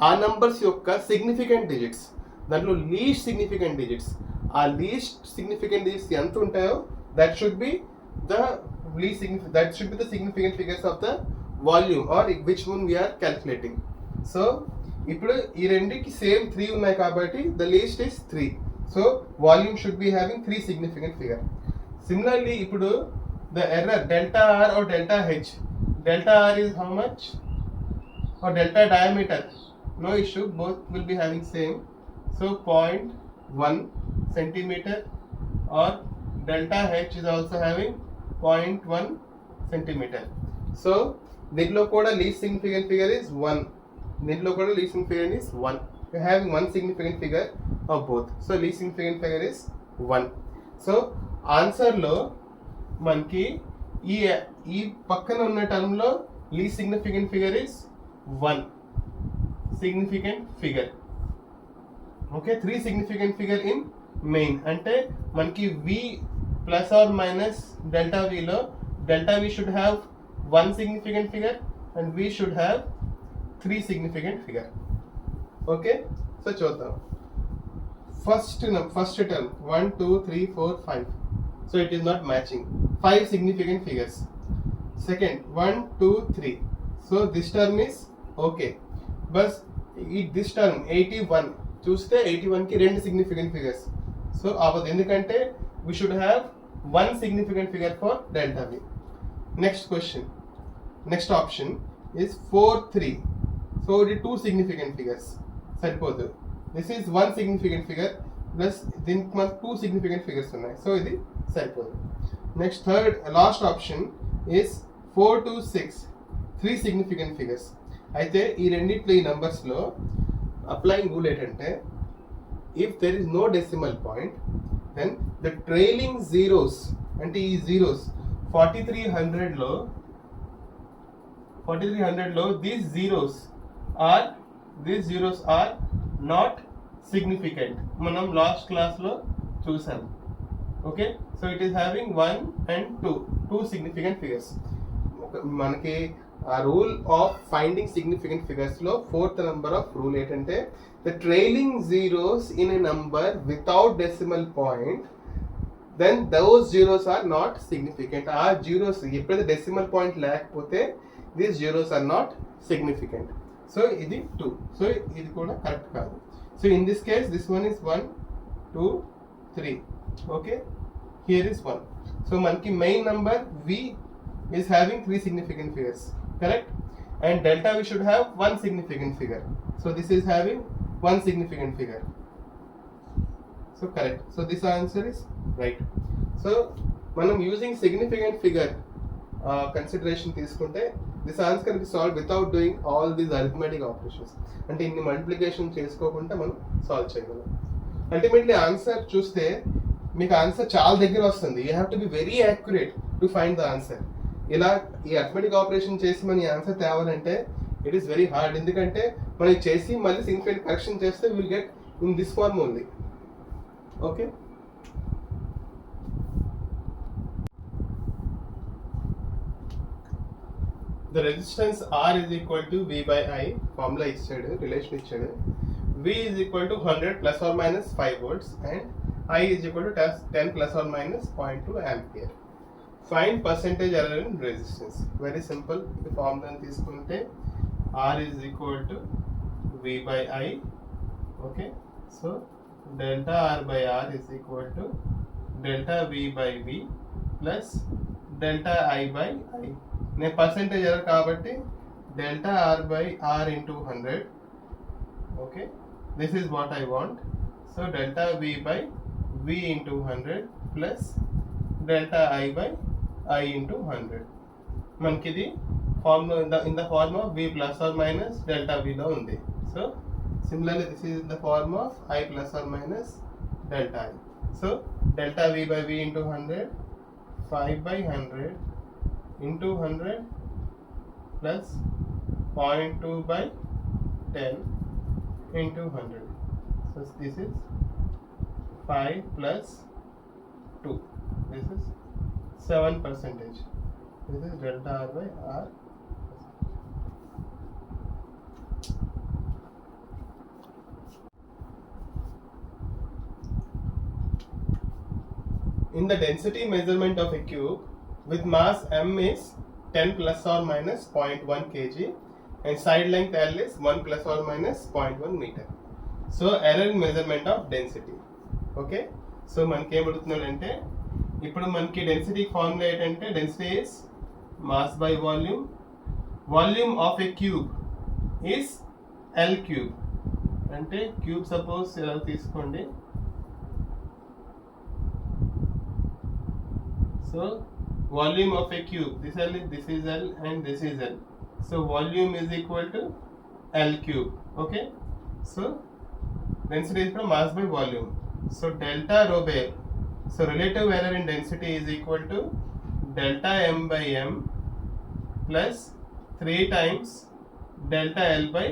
ఆ నంబర్స్ యొక్క సిగ్నిఫికెంట్ డిజిట్స్, దాంట్లో లీస్ట్ సిగ్నిఫికెంట్ డిజిట్స్, ఆ లీస్ట్ సిగ్నిఫికెంట్ డిజిట్స్ ఎంత ఉంటాయో that should be the least significant, that should be the significant figures of the volume or which one we're calculating. So ఇప్పుడు ఈ రెండింటికి same 3 ఉన్నాయి కాబట్టి the least is 3. So volume should be having 3 significant figure. Similarly ఇప్పుడు the error delta R or delta H, delta R is how much or delta diameter, no issue, both will be having same. So 0.1 centimeter or delta h is also having 0.1 centimeter. So దీంట్లో కూడా least significant figure is 1. దీంట్లో కూడా least significant is 1. You are having one significant figure of both. So least significant figure is 1. So ఆన్సర్లో మనకి ఈ ఈ పక్కన ఉన్న టర్మ్లో least significant figure is 1 significant figure. Okay, 3 significant figure in main అంటే మనకి v plus or minus delta విలో delta V should have 1 significant figure and v should have 3 significant figure. Okay, so చూద్దాం. First term 1 2 3 4 5. So it is not matching. 5 significant figures. Second 1 2 3. So this term is okay. But this term 81 చూస్తే 81 కి 2 significant figures. So అవదు ఎందుకంటే we should have 1 significant figure for delta v. Next option is 4 3. So it is 2 significant figures. సరిపోదు. This is 1 significant figure plus దీనికి మనకు 2 significant figures ఉన్నాయి. So ఇది సరిపోదు. Next last option is 4 to 6 3 significant figures. అయితే ఈ రెండిట్లో ఈ నంబర్స్లో అప్లయింగ్ రూల్ ఏంటంటే if there is no decimal point then the trailing zeros అంటే ఈ జీరోస్ 4300లో these zeros are not significant. మనం లాస్ట్ క్లాస్లో చూసాం. Okay, so it is having 1 and 2 significant figures. మనకి ఆ రూల్ ఆఫ్ ఫైండింగ్ సిగ్నిఫికెంట్ ఫిగర్స్లో 4th నెంబర్ ఆఫ్ రూల్ ఏంటంటే the trailing zeros in a number without decimal point then those zeros are not significant. ఆ zeros ఎప్పుడైతే decimal point లేకపోతే these zeros are not significant. So ఇది 2. So ఇది కూడా correct కాదు. So in this case this one is 1 2 3. Okay, here is 1. So manki main number v is having 3 significant figures, correct, and delta we should have 1 significant figure. So this is having 1 significant figure. So correct. So this answer is right. So manam using significant figure consideration తీసుకుంటే this answer can be solved without doing all these arithmetic operations. అంటే ఇన్ని multiplication చేసుకోకుండా మనం solve చేయగలం. Ultimately answer చూస్తే మీకు answer చాలా దగ్గర వస్తుంది. You have to be very accurate to find the answer. ఇలా ఈ అర్థమెటిక్ ఆపరేషన్ చేసి మన ఆన్సర్ తేవాలంటే ఇట్ ఈస్ వెరీ హార్డ్. ఎందుకంటే మనం చేసి మళ్ళీ సింప్లిఫైడ్ కరెక్షన్ చేస్తే will get in this form only. Okay, the resistance R is equal to V by I. Formula ఇచ్చాడు, రిలేషన్ ఇచ్చాడు. V is equal to 100 plus or minus 5 volts and I is equal to 10 plus or minus 0.2 ampere. Find percentage error in resistance. Very simple. ఈ formula తీసుకుంటే R is equal to V by I. Okay, so delta R by R is equal to delta V by V plus delta I by I. నేను percentage error కాబట్టి delta are by are into 100. Okay, this is what I want. So delta V by V into 100 plus delta I by I into 100. మనకి ఇది form in the form of V plus or minus delta విలో ఉంది. So similarly this is the form of I plus or minus delta I. So delta V by V into 100 5 by 100 into 100 plus 0.2 by 10 into 100. So this is 5 plus 2. This is 7%. This is delta R by R. In the density measurement of a cube with mass m is 10 plus or minus 0.1 kg and side length L is 1 plus or minus 0.1 meter. So error in measurement of density. Okay, so మనకి ఏమడుగుతున్నాడంటే ఇప్పుడు మనకి density formula ఏంటంటే density is mass by volume. Volume of a cube is L cube. అంటే cube suppose ఎలా తీసుకోండి. So volume of a cube, this is L and this is L. So volume is equal to L cube. Okay, so density is from mass by volume. So delta rho by L. So relative error in density is equal to delta m by m plus 3 times delta L by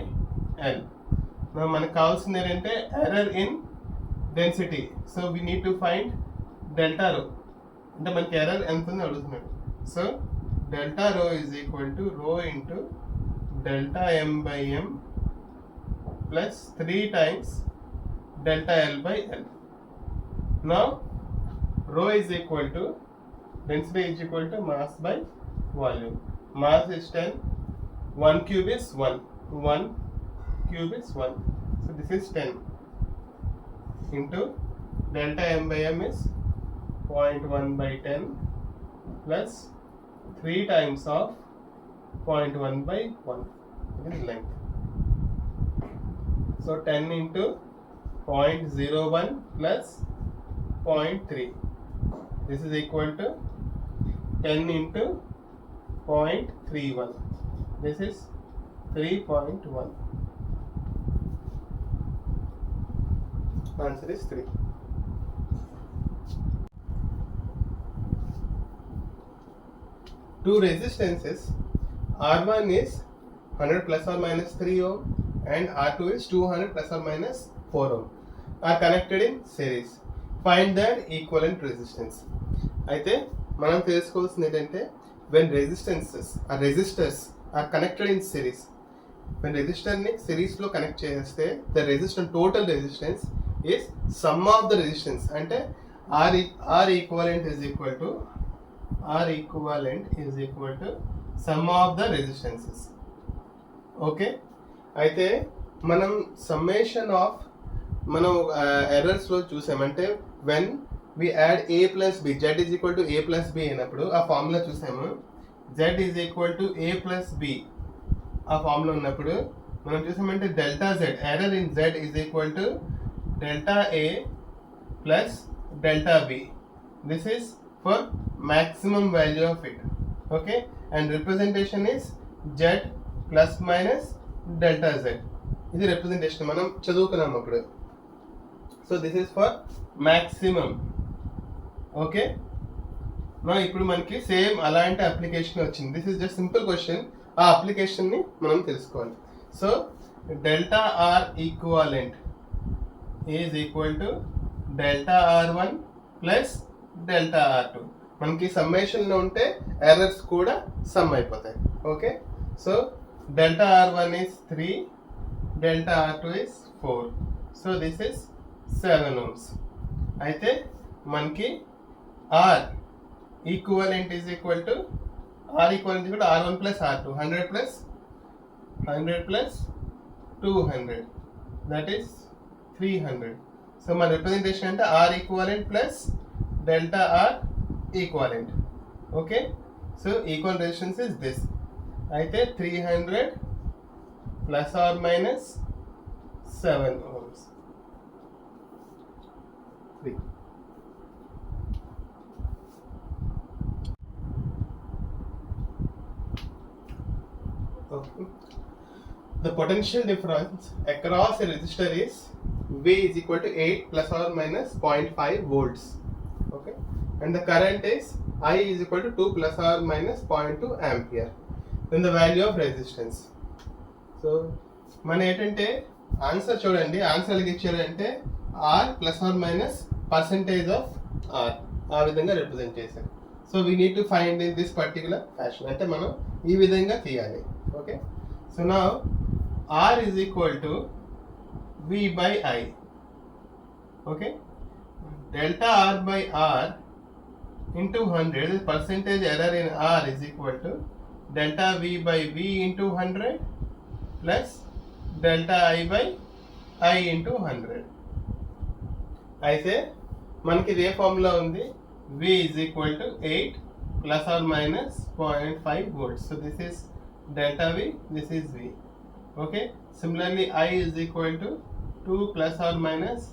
L. Now మనకు కావాల్సింది ఏంటంటే error in density. So we need to find delta రో, అంటే మనకి error ఎంత ఉందో అడుగుతున్నాడు. So delta రో is equal to rho into delta M by M plus 3 times delta L by L. Now rho is equal to density is equal to mass by volume. Mass is 10, 1 cube is 1, 1 cube is 1. So this is 10 into delta m by m is 0.1 by 10 plus 3 times of 0.1 by 1. This is length. So 10 into 0.01 plus 0.3. This is equal to 10 into 0.31. This is 3.1. Answer is 3. Two resistances, R1 is 100 plus or minus 3 ohm and R2 is 200 plus or minus 4 ohm are connected in series. Find their equivalent resistance. అయితే మనం తెలుసుకోవాల్సింది ఏంటంటే when resistors are connected in series, when resistor ని series లో connect చేస్తే the resistance total resistance is sum of the resistance, అంటే R equivalent is equal to sum of the resistances. Okay, అయితే మనం సమ్మేషన్ ఆఫ్ మనం errors లో చూసామంటే when we add a plus b, z is equal to a plus b అయినప్పుడు ఆ formula చూసాము. z is equal to a plus b ఆ formula ఉన్నప్పుడు మనం చూసామంటే delta z, error in z is equal to delta a plus delta b. This is for maximum value of it. Okay, and representation is z plus minus delta z. ఇది representation మనం చదువుకున్నాం అప్పుడు. So this is for maximum. Okay, ఇప్పుడు మనకి same అలాంటి application వచ్చింది. This is just simple question. ఆ అప్లికేషన్ని మనం తెలుసుకోవాలి. So delta R equivalent is equal to delta R1 plus delta R2. మనకి సమ్మేషన్లో ఉంటే ఎర్రర్స్ కూడా సమ్ అయిపోతాయి. Okay, so delta R1 is 3, delta R2 is 4. So this is 7 ohms. అయితే మనకి R equivalent is equal to R1 plus R2, 100 plus 200, that is 300. So మన representation అంటే R equivalent plus delta R equivalent. Okay, so equal resistance is this. అయితే 300 plus or minus 7 ohms. 3. Okay. The potential difference across a resistor is V is equal to 8 plus or minus 0.5 volts. Okay, and the current is I is equal to 2 plus or minus 0.2 ampere. Then the value of resistance. సో మన ఏంటంటే answer చూడండి, answer ఎలాగ ఇచ్చారంటే R plus or minus percentage of R ఆ విధంగా represent చేశారు. So we need to find in this particular fashion, అంటే మనం ఈ విధంగా తీయాలి. ఓకే, సో నా R is equal to V by I. Okay, delta are by are into 100, percentage error in R is equal to delta V by V into 100 plus delta I by I into 100. అయితే మనకి ఇదే formula ఉంది. V is equal to 8 plus or minus 0.5 volts. So this is delta V, this is V. Okay, similarly I is equal to 2 plus or minus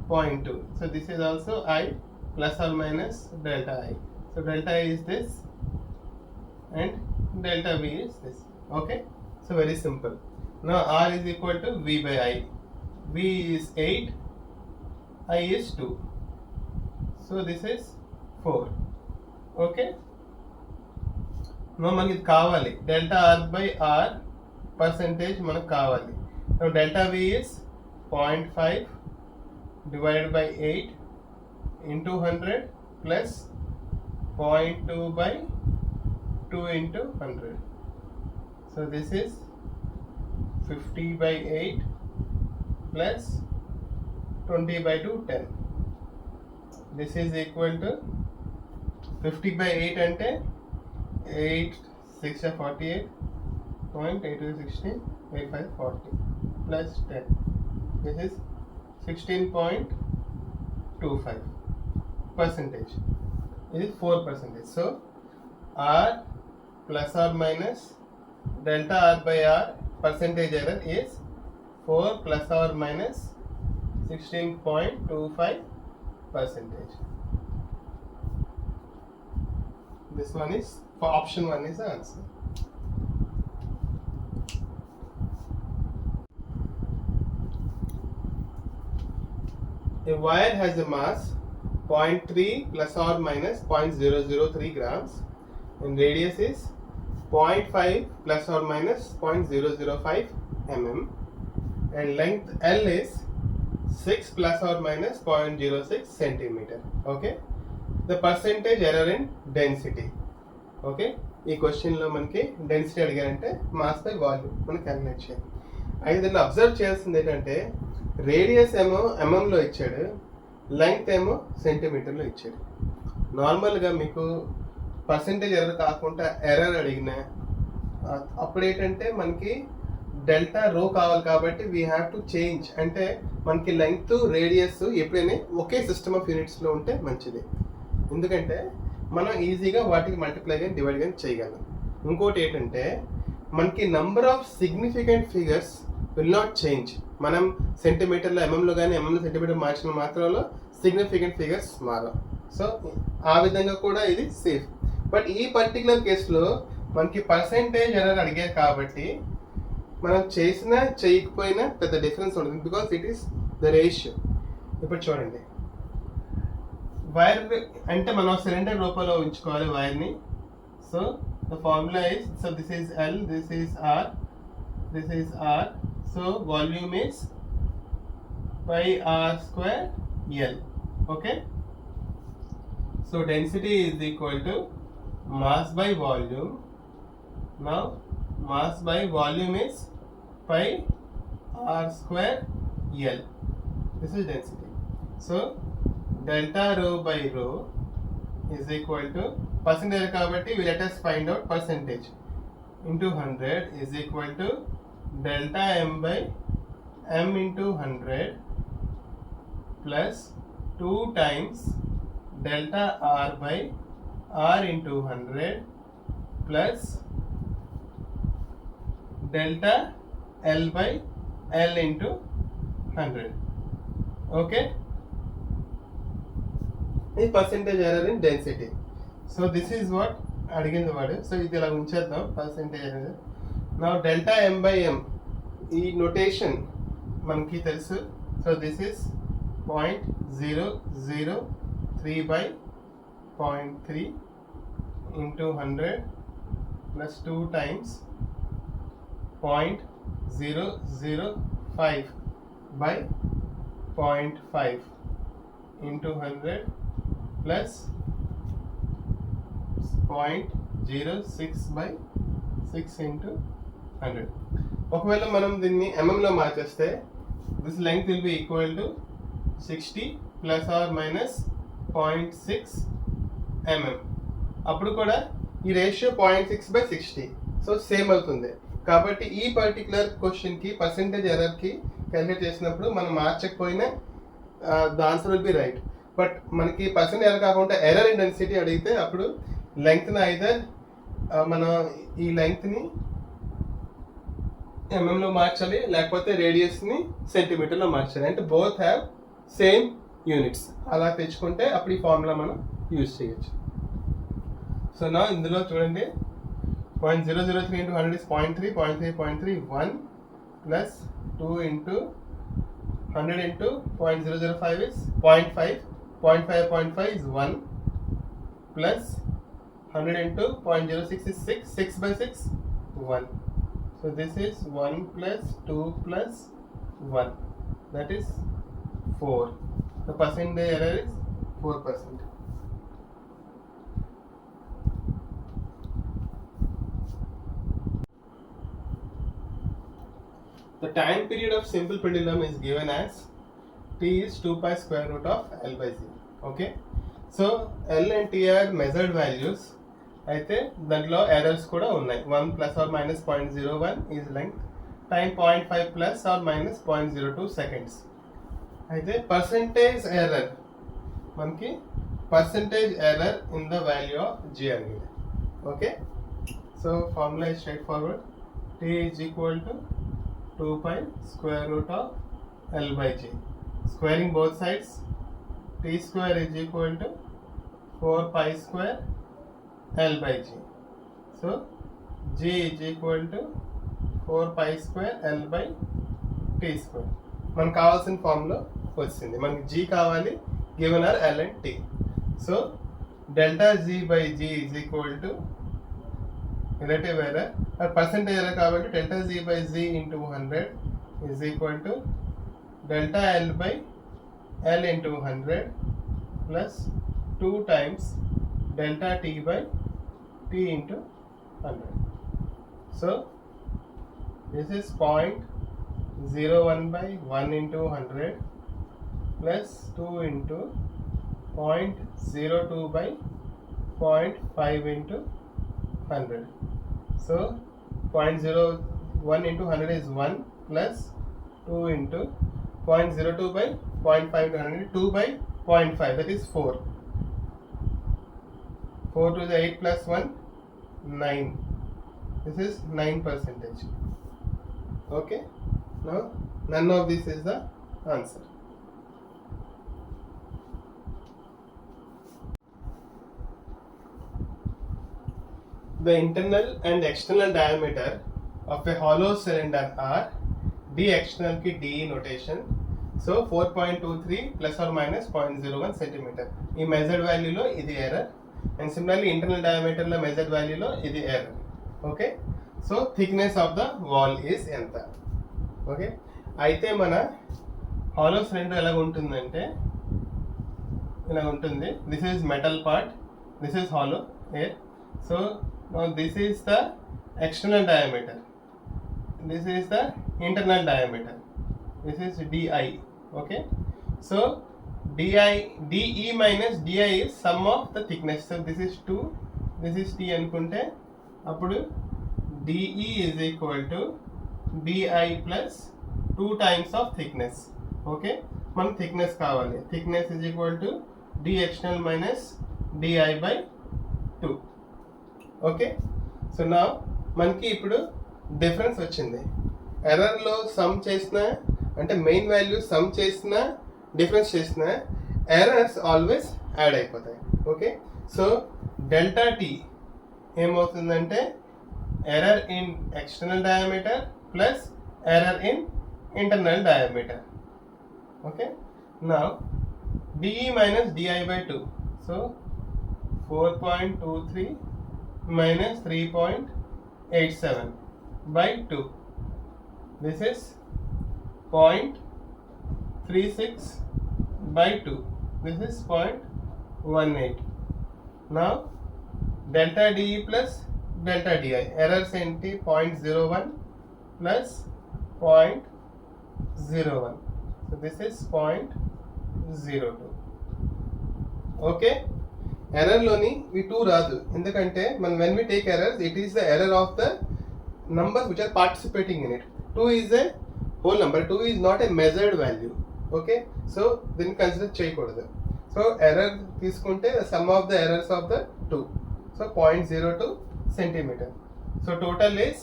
0.2. So this is also I plus or minus delta I. So delta I is this and delta V is this. Okay, so very simple. Now R is equal to V by I. V is 8, I is 2. So this is 4. Okay. Now మనకి కావాలి delta R by R percentage మనకు కావాలి. Now delta V is 0.5 divided by 8 into 100 plus 0.2 by 2 into 100. So this is 50 by 8 plus 20 by 2, 10. This is equal to 50 by 8 ante 8 6 48 0.82 60 85 40 plus 10. This is 16.25 percentage. It is 4%. So R plus or minus delta R by R percentage error is 4 plus or minus 16.25%. This one is for option 1 is the answer. A wire has a mass 0.3 plus or minus 0.003 grams and radius is 0.5 plus or minus 0.005 mm and length L is 6 plus or minus 0.06 centimeter. Okay, the percentage error in density. Okay, ఈ క్వశ్చన్లో మనకి density అడిగారంటే mass by volume మనం calculate చేయాలి. అయితే దీన్ని observe చేయాల్సింది ఏంటంటే radius ఏమో ఎంఎంలో ఇచ్చాడు, లెంగ్త్ ఏమో సెంటీమీటర్లో ఇచ్చాడు. నార్మల్గా మీకు పర్సెంటేజ్ ఎర్రర్ కాకుండా ఎర్రర్ అడిగిన అప్పుడు ఏంటంటే మనకి డెల్టా రో కావాలి కాబట్టి వీ హ్యావ్ టు చేంజ్. అంటే మనకి లెంగ్త్ రేడియస్ ఎప్పుడైనా ఒకే సిస్టమ్ ఆఫ్ యూనిట్స్లో ఉంటే మంచిది, ఎందుకంటే మనం ఈజీగా వాటికి మల్టిప్లై కానీ డివైడ్ కానీ చేయగలం. ఇంకోటి ఏంటంటే మనకి number of significant figures will not change. మనం సెంటీమీటర్లో ఎంఎంలో కానీ ఎంఎంలో సెంటీమీటర్ మార్చిన మాత్రంలో సిగ్నిఫికెంట్ ఫిగర్స్ మారం. సో ఆ విధంగా కూడా ఇది సేఫ్. బట్ ఈ పర్టికులర్ కేసులో మనకి పర్సెంటేజ్ ఎర్రర్ అడిగారు కాబట్టి మనం చేసినా చేయకపోయినా పెద్ద డిఫరెన్స్ ఉంటుంది, because it is the ratio. ఇప్పుడు చూడండి, వైర్ అంటే మనం సిలిండర్ రూపంలో ఉంచుకోవాలి వైర్ని. So the formula is, so this is L, this is R, this is R. So volume is pi R square L. Okay, so density is equal to mass by volume. Now mass by volume is pi r square L. This is density. So delta rho by rho is equal to percentage kabatti we let us find out percentage into 100 is equal to delta m by m into 100 plus 2 times delta r by R into 100 plus delta L by L into 100. Okay, this percentage error in density. So this is what అడిగింది వాడు. So ఇది ఇలా ఉంచేద్దాం percentage అనేది. నా delta m by m ఈ notation మనకి తెలుసు. So this is 0.003 by 0.3 into 100 plus 2 times 0.005 by 0.5 into 100 plus 0.06 by 6 into 100. ఒకవేళ మనం దీన్ని ఎంఎంలో మార్చేస్తే this length will be equal to 60 plus or minus 0.6 mm. అప్పుడు కూడా ఈ రేషియో 0.6 by 60, సో సేమ్ అవుతుంది. కాబట్టి ఈ పర్టికులర్ క్వశ్చన్కి పర్సెంటేజ్ ఎర్రర్కి క్యాలిక్యులేట్ చేసినప్పుడు మనం మార్చకపోయినా the answer will be right. But మనకి పర్సెంటేజ్ ఎర్రర్ కాకుండా ఎర్రర్ ఇన్ డెన్సిటీ అడిగితే అప్పుడు లెంగ్త్ని ఐదర్ మనం ఈ లెంగ్త్ని ఎంఎంలో మార్చాలి, లేకపోతే రేడియస్ని సెంటీమీటర్లో మార్చాలి. అంటే బోత్ హ్యావ్ సేమ్ యూనిట్స్. అలా తెచ్చుకుంటే అప్పుడు ఈ ఫార్ములా మనం యూజ్ చేయొచ్చు. సో నా ఇందులో చూడండి 0.003 into 100 is 0.3, 0.3, 0.3, 1, plus 2 into 100 into 0.005 is 0.5. 0.5 is 1 plus 100 into 0.06 is 6. 6 by 6, 1. So this is 1 plus 2 plus 1. That is 4. The percentage error is 4%. The time period of simple pendulum is given as t is 2 pi square root of L by Z. Okay. So L and T are measured values. అయితే దాంట్లో errors కూడా ఉన్నాయి. 1 plus or minus 0.01 is length. Time 0.5 plus or minus 0.02 seconds. అయితే percentage error మనకి percentage error in the value of G అనేది. Okay. So formula is straightforward. T is equal to 2 pi square root of L by G. Squaring both sides, T square is equal to 4 pi square L by G. So G is equal to 4 pi square L by T square. మనకు కావాల్సిన formula వచ్చింది. మనకి G కావాలి, given are L and T. So delta G by G is equal to relative error or percentage error కాబట్టి delta Z by Z into 100 is equal to delta L by L into 100 plus 2 times delta T by T into 100. So this is 0.01 by 1 into 100 plus 2 into 0.02 by 0.5 into 100. So 0.01 into 100 is 1 plus 2 into 0.02 by 0.5 into 100, 2 by 0.5, that is 4. 4 to the 8 plus 1, 9. This is 9%. Okay. Now none of this is the answer. The internal and external diameter of a hollow cylinder are D external ki D notation. So 4.23 plus or minus 0.01 centimeter. ఈ measured value లో ఇది error and similarly internal diameter లో measured value లో ఇది error. Okay. So thickness of the wall is ఎంత. Okay. అయితే మన hollow cylinder ఎలా ఉంటుందంటే ఇలా ఉంటుంది. This is metal part. This is hollow air. So now this is the external diameter. This is the internal diameter. This is DI. Okay. So DE minus DI is sum of the thickness. So this is 2. This is T అనుకుంటే అప్పుడు DE is equal to DI plus 2 times of thickness. Okay. మన thickness కావాలి. Thickness is equal to D external minus DI by 2. Okay. So నా మనకి ఇప్పుడు difference వచ్చింది. ఎర్రర్లో sum చేసిన అంటే మెయిన్ వాల్యూ సమ్ చేసిన డిఫరెన్స్ చేసిన ఎర్రర్స్ ఆల్వేస్ యాడ్ అయిపోతాయి. ఓకే. సో డెల్టా టీ ఏమవుతుందంటే error in external diameter plus error in internal diameter. Okay. నా DE minus DI by 2. So 4.23 minus 3.87 by 2. This is 0.36 by 2. This is 0.18. Now delta DE plus delta DI. Errors enti 0.01 plus 0.01. So this is 0.02. Okay. Error లోని ఈ 2 రాదు ఎందుకంటే మనం when we take errors it is the error of the numbers which are participating in it. 2 is a whole number. 2 is not a measured value. Okay. So దీన్ని consider చేయకూడదు. So error తీసుకుంటే some of the errors of the 2. So 0.02 centimeter. So total is,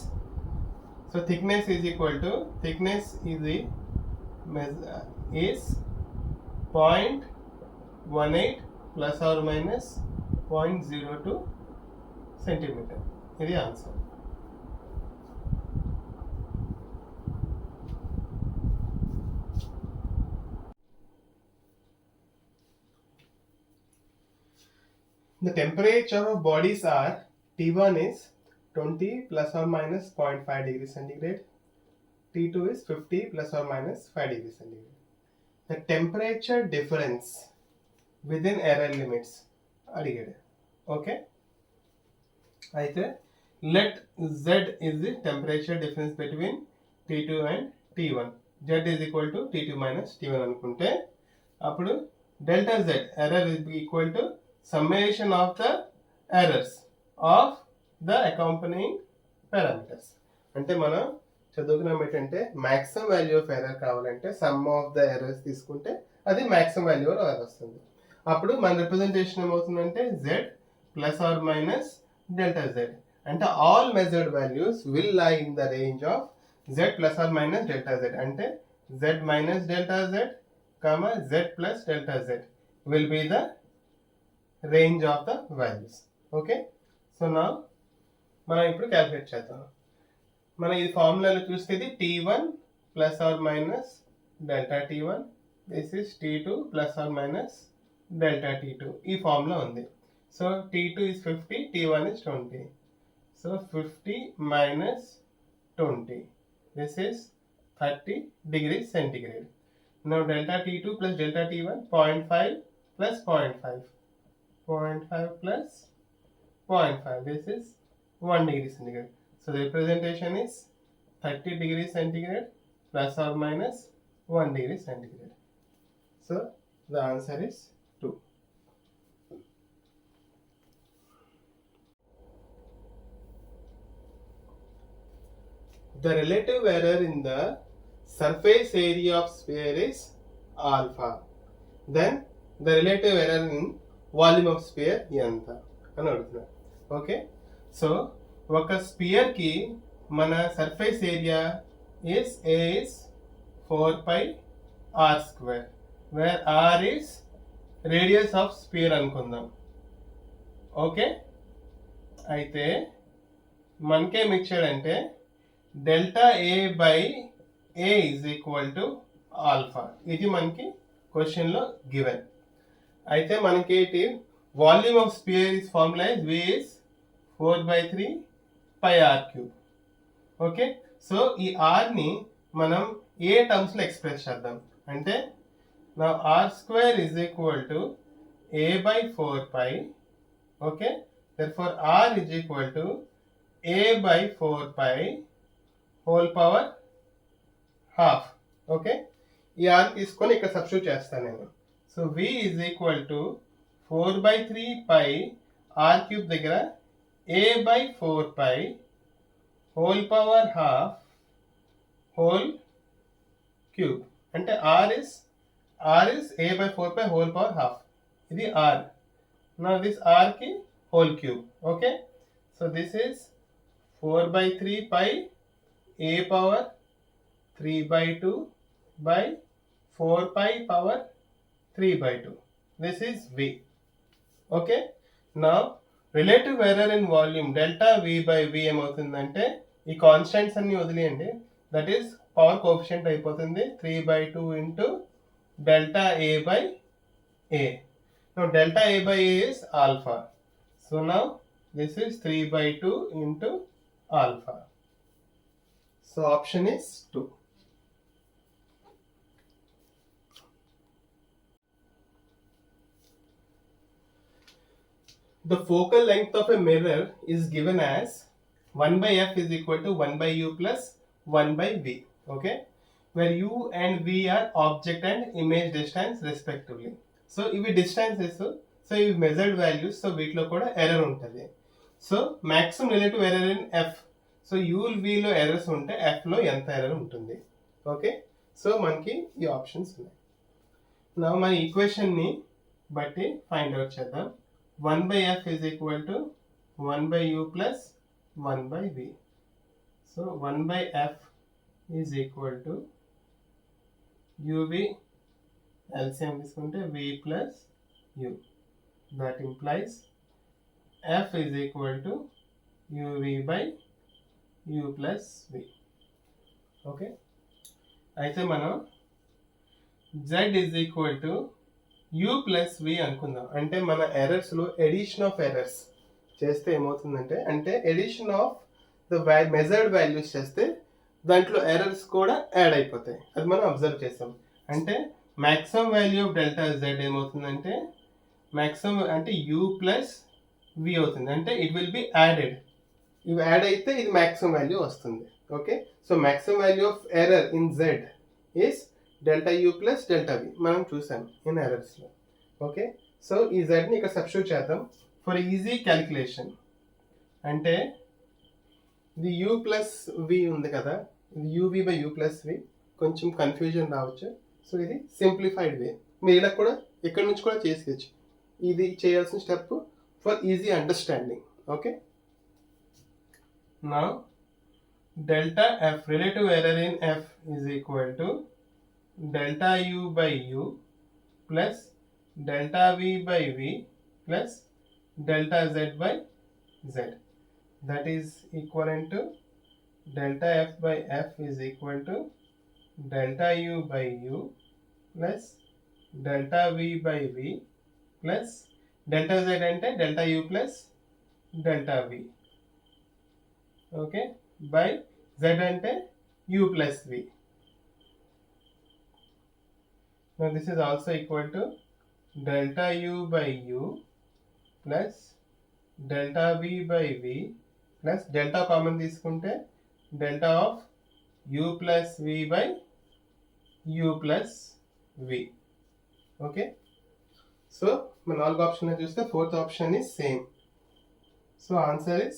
so thickness is equal to, thickness is 0.18 plus or minus 0.02 centimeter. ఇది answer. The temperature of bodies are T1 is 20 plus or minus 0.5 degrees centigrade, T2 is 50 plus or minus 5 degrees centigrade. The temperature difference within error limits అడిగాడు. Okay, అయితే let Z is the temperature difference between T2 and T1. Z is equal to T2 minus T1 అనుకుంటే అప్పుడు delta Z error is equal to summation of the errors of the accompanying parameters. అంటే మనం చదువుకున్నాం ఏంటంటే maximum value of error కావాలంటే some of the errors తీసుకుంటే అది maximum value of error వస్తుంది. అప్పుడు మన రిప్రజెంటేషన్ ఏమవుతుందంటే Z plus or minus delta Z. అంటే all measured values will lie in the range of Z plus or minus delta Z. అంటే Z minus delta Z, Z plus delta Z will be the range of the values. Okay, so now మనం ఇప్పుడు calculate చేద్దాం. మనం ఈ ఫార్ములాలో చూస్తే ఇది T1 plus or minus delta T1, this is T2 plus or minus delta T2. ఈ formula ఉంది. So T2 is 50, T1 is 20. So 50 minus 20, this is 30 degrees centigrade. Now delta T2 plus delta T1, 0.5 plus 0.5. 0.5 plus 0.5. This is 1 degree centigrade. So the representation is 30 degrees centigrade plus or minus 1 degree centigrade. So the answer is 2. The relative error in the surface area of sphere is alpha. Then the relative error in volume of sphere ఎంత అని అడుగుతున్నారు. Okay, so ఒక spear కి మన surface area is 4 pi r square, where r is radius of sphere అనుకుందాం. Okay, అయితే మనకేం ఇచ్చాడంటే delta A by A is equal to alpha. ఇది మనకి క్వశ్చన్లో గివెన్. అయితే మనకి volume of sphere is formula is V is 4/3 pi r cube. Okay, so ఈ ఆర్ని మనం ఏ టర్మ్స్లో ఎక్స్ప్రెస్ చేద్దాం అంటే నా r square is equal to A by 4 pi. Okay, therefore r is equal to A by 4 pi whole power half. Okay, ఈ r తీసుకొని ఇక్కడ substitute చేస్తాను నేను. So V is equal to 4/3 pi r cube దగ్గర A by 4 pi whole power half whole cube. అంటే r is A by 4 pi whole power half. ఇది r. Now this r కి whole cube. Okay, so this is 4/3 pi A power 3/2 by 4 pi power 3/2. This is V. Okay, now relative error in volume delta V by V ఏమవుతుందంటే ఈ constants అన్ని వదిలేయండి, that is power coefficient అయిపోతుంది 3/2 into delta A by A. Now delta A by A is alpha. So now this is 3/2 into alpha. So option is 2. The focal length of a mirror is given as 1 by f is equal to 1 by u plus 1 by v. Okay, where u and v are object and image distance respectively. So ఇవి distances, so ఇవి measured values, so వీటిలో కూడా error ఉంటుంది. So maximum relative error in f, so u v లో errors ఉంటే f లో ఎంత error ఉంటుంది. ఓకే, సో మనకి ఈ ఆప్షన్స్ ఉన్నాయి. నా మన ఈక్వేషన్ని బట్టి ఫైండ్ అవుట్ చేద్దాం. 1 by f is equal to 1 by u plus 1 by v. So 1 by f is equal to uv LCM తీసుకుంటే v plus u. That implies f is equal to uv by u plus v. Okay, అయితే మనం z is equal to u plus v అనుకుందాం. అంటే మన ఎర్రర్స్లో edition of errors చేస్తే ఏమవుతుందంటే, అంటే addition of the measured values చేస్తే దాంట్లో ఎర్రర్స్ కూడా యాడ్ అయిపోతాయి. అది మనం అబ్జర్వ్ చేస్తాం. అంటే maximum value of delta Z ఏమవుతుందంటే, మ్యాక్సిమం అంటే u ప్లస్ v అవుతుంది. అంటే ఇట్ విల్ బి యాడెడ్. ఇవి యాడ్ అయితే ఇది మ్యాక్సిమం వాల్యూ వస్తుంది. Okay, so maximum value of error in Z is delta U plus delta V. మనం చూసాం ఇన్ ఎర్రర్స్లో. ఓకే, సో ఈ జెడ్ని ఇక్కడ సబ్స్టిట్యూట్ చేద్దాం ఫర్ ఈజీ క్యాలిక్యులేషన్. అంటే ఇది యూ ప్లస్ వి ఉంది కదా, ఇది UV by you plus V, కొంచెం కన్ఫ్యూజన్ రావచ్చు. సో ఇది సింప్లిఫైడ్ వే. మీరు ఇలా కూడా ఇక్కడ నుంచి కూడా చేసుకోవచ్చు. ఇది చేయాల్సిన step for easy understanding. Okay, now delta f, relative error in f, is equal to delta u by u plus delta v by v plus delta z by z. That is equivalent to delta f by f is equal to delta u by u plus delta v by v plus delta z ante delta u plus delta v. Okay, by z ante u plus v. Now this is also equal to delta u by u plus delta v by v plus delta common తీసుకుంటే delta of u plus v by u plus v. Okay, so మన నాలుగు option చూస్తే fourth option is same. So answer is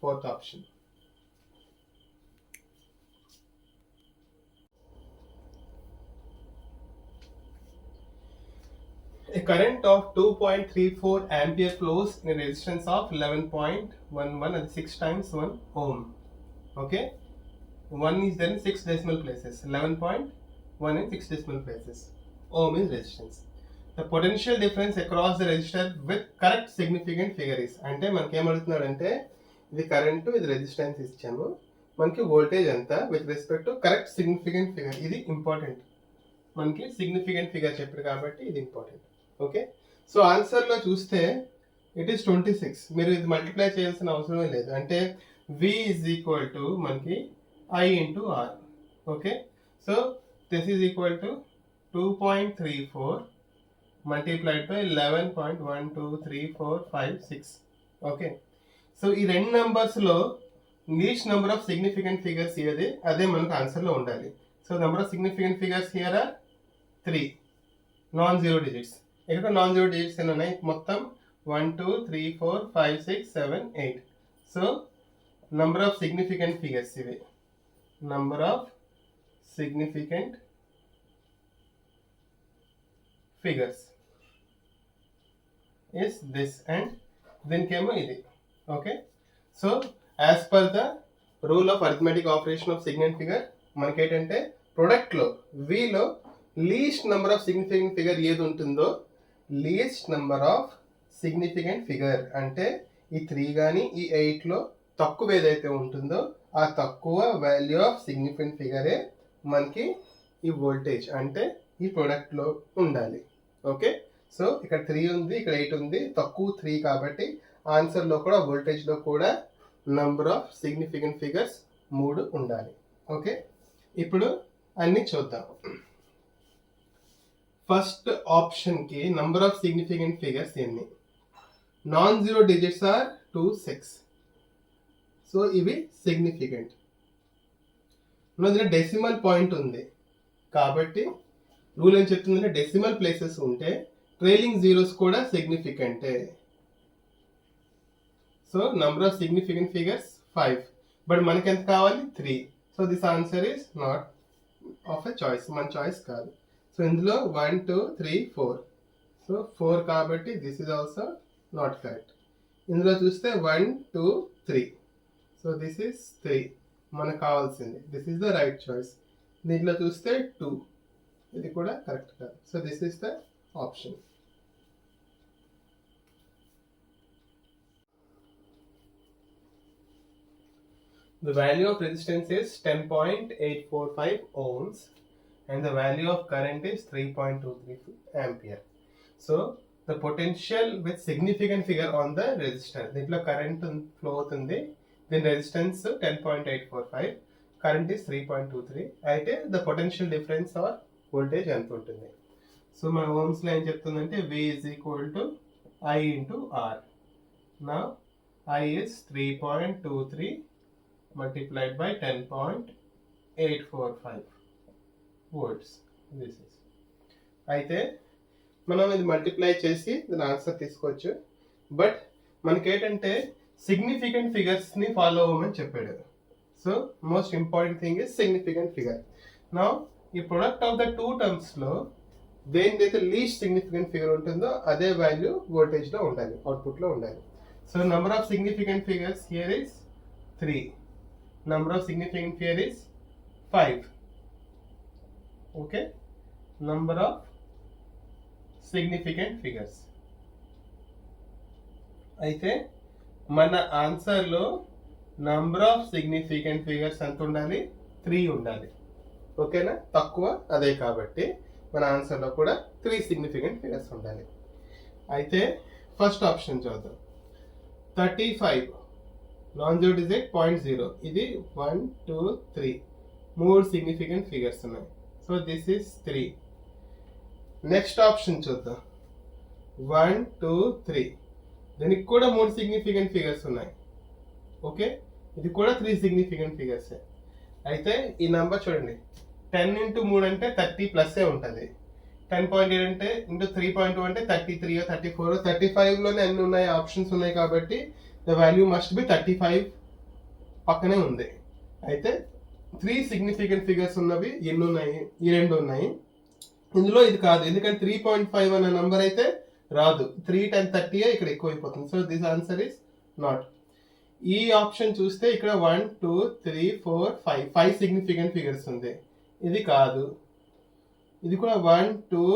fourth option. A current of 2.34 ampere flows in a resistance of 11.11 and 6 times 1 ohm. Okay, 1 is then 6 decimal places, 11.1 in 6 decimal places. Ohm is resistance. The potential difference across the resistor with correct significant figure is. అంటే మనకి ఏమడుగుతున్నాడంటే, ఇది current, ఇది resistance ఇచ్చాము, మనకి voltage ఎంత with respect to correct significant figure. ఇది important. మనకి significant figure చెప్పారు కాబట్టి ఇది ఇంపార్టెంట్. ఓకే, సో ఆన్సర్లో చూస్తే ఇట్ ఈస్ 26. మీరు ఇది మల్టిప్లై చేయాల్సిన అవసరమే లేదు. అంటే v ఈజ్ ఈక్వల్ టు మనకి i into r. Okay, so this is equal to 2.34 multiplied by 11.12345 okay, so ఈ రెండు నెంబర్స్లో least number of significant figures ఏది, అదే మనకు ఆన్సర్లో ఉండాలి. So number of significant figures here are 3 non zero digits. ఇక్కడ నాన్ జీరో డిజిట్స్ ఎన్ని ఉన్నాయి, మొత్తం 1 2 3 4 5 6 7 8. So number of significant figures ఇవి. Number of significant figures is this and దీనికేమో ఇది. Okay, so as per the rule of arithmetic operation of significant figure మనకేంటంటే ప్రొడక్ట్లో వీలో least number of significant figure ఏది ఉంటుందో, least number of significant figure అంటే ఈ 3 కానీ ఈ 8లో తక్కువ ఏదైతే ఉంటుందో ఆ తక్కువ వాల్యూ ఆఫ్ సిగ్నిఫికెంట్ ఫిగరే మనకి ఈ వోల్టేజ్ అంటే ఈ ప్రొడక్ట్లో ఉండాలి. ఓకే, సో ఇక్కడ 3 ఉంది, ఇక్కడ 8 ఉంది, తక్కువ 3 కాబట్టి ఆన్సర్లో కూడా వోల్టేజ్లో కూడా నంబర్ ఆఫ్ సిగ్నిఫికెంట్ ఫిగర్స్ 3 ఉండాలి. ఓకే, ఇప్పుడు అన్నీ చూద్దాం. ఫస్ట్ ఆప్షన్కి నంబర్ ఆఫ్ సిగ్నిఫికెంట్ ఫిగర్స్ ఎన్ని? Non zero digits are 2 6. So ఇవి సిగ్నిఫికెంట్. డెసిమల్ పాయింట్ ఉంది కాబట్టి రూల్ ఏం చెప్తుందంటే డెసిమల్ ప్లేసెస్ ఉంటే ట్రైలింగ్ జీరోస్ కూడా సిగ్నిఫికెంటే. So number of significant figures 5, but మనకి ఎంత కావాలి 3. So this answer is not of a choice, మన చాయిస్ కాదు. సో ఇందులో 1 2 3 4. సో 4 కాబట్టి this is also not correct. ఇందులో చూస్తే 1 2 3. సో దిస్ ఈస్ 3 మనకు కావాల్సింది. This is the right choice. దీంట్లో చూస్తే 2, ఇది కూడా కరెక్ట్ కాదు. So this is the option. The value of resistance is 10.845 ohms and the value of current is 3.23 ampere. So the potential with significant figure on the resistor, దీంట్లో current flow అవుతుంది, దీని resistance 10.845, current is 3.23, అయితే the potential difference or voltage ఎంత ఉంటుంది. So మన Ohm's లో ఏం చెప్తుందంటే V is equal to I into R. Now I is 3.23 multiplied by 10.845 volts. This is. అయితే మనం ఇది మల్టిప్లై చేసి దాని ఆన్సర్ తీసుకోవచ్చు. బట్ మనకేంటంటే సిగ్నిఫికెంట్ ఫిగర్స్ని ఫాలో అవ్వమని చెప్పాడు. So most important thing is significant figure. నా ఈ ప్రొడక్ట్ ఆఫ్ ద టూ టర్మ్స్లో దేనిదైతే లీస్ట్ సిగ్నిఫికెంట్ ఫిగర్ ఉంటుందో అదే వాల్యూ వోల్టేజ్లో ఉండాలి, అవుట్పుట్లో ఉండాలి. So number of significant figures here is 3. Number of significant figure is 5. Okay, number of significant figures. అయితే మన ఆన్సర్లో నంబర్ ఆఫ్ సిగ్నిఫికెంట్ ఫిగర్స్ ఎంత ఉండాలి? 3 ఉండాలి. ఓకేనా, తక్కువ అదే కాబట్టి మన ఆన్సర్లో కూడా 3 సిగ్నిఫికెంట్ ఫిగర్స్ ఉండాలి. అయితే ఫస్ట్ ఆప్షన్ చూద్దాం. 35 నాన్ జీరో డిజిట్ 0.0, ఇది 1 2 3 3 సిగ్నిఫికెంట్ ఫిగర్స్ ఉన్నాయి. So this is 3. Next option చూద్దాం. 1 2 3, దీనికి కూడా 3 సిగ్నిఫికెంట్ ఫిగర్స్ ఉన్నాయి. ఓకే, ఇది కూడా 3 సిగ్నిఫికెంట్ ఫిగర్స్. అయితే ఈ నెంబర్ చూడండి, 10 into 3 అంటే 30 ప్లస్ ఉంటుంది. 10.8 అంటే ఇంటూ 3.2 అంటే 33 34 35లోనే అన్ని ఉన్నాయి, ఆప్షన్స్ ఉన్నాయి కాబట్టి ద వాల్యూ మస్ట్ బి 35 పక్కనే ఉంది. అయితే 3 సిగ్నిఫికెంట్ ఫిగర్స్ ఉన్నవి ఎన్ని ఉన్నాయి? ఈ 2 ఉన్నాయి. ఇందులో ఇది కాదు, ఎందుకంటే 3.5 అనే నంబర్ అయితే రాదు. 3 10 30 ఇక్కడ ఎక్కువ అయిపోతుంది. So this answer is not. ఈ ఆప్షన్ చూస్తే ఇక్కడ 1 2 3 4 5 సిగ్నిఫికెంట్ ఫిగర్స్ ఉంది, ఇది కాదు. ఇది కూడా 1 2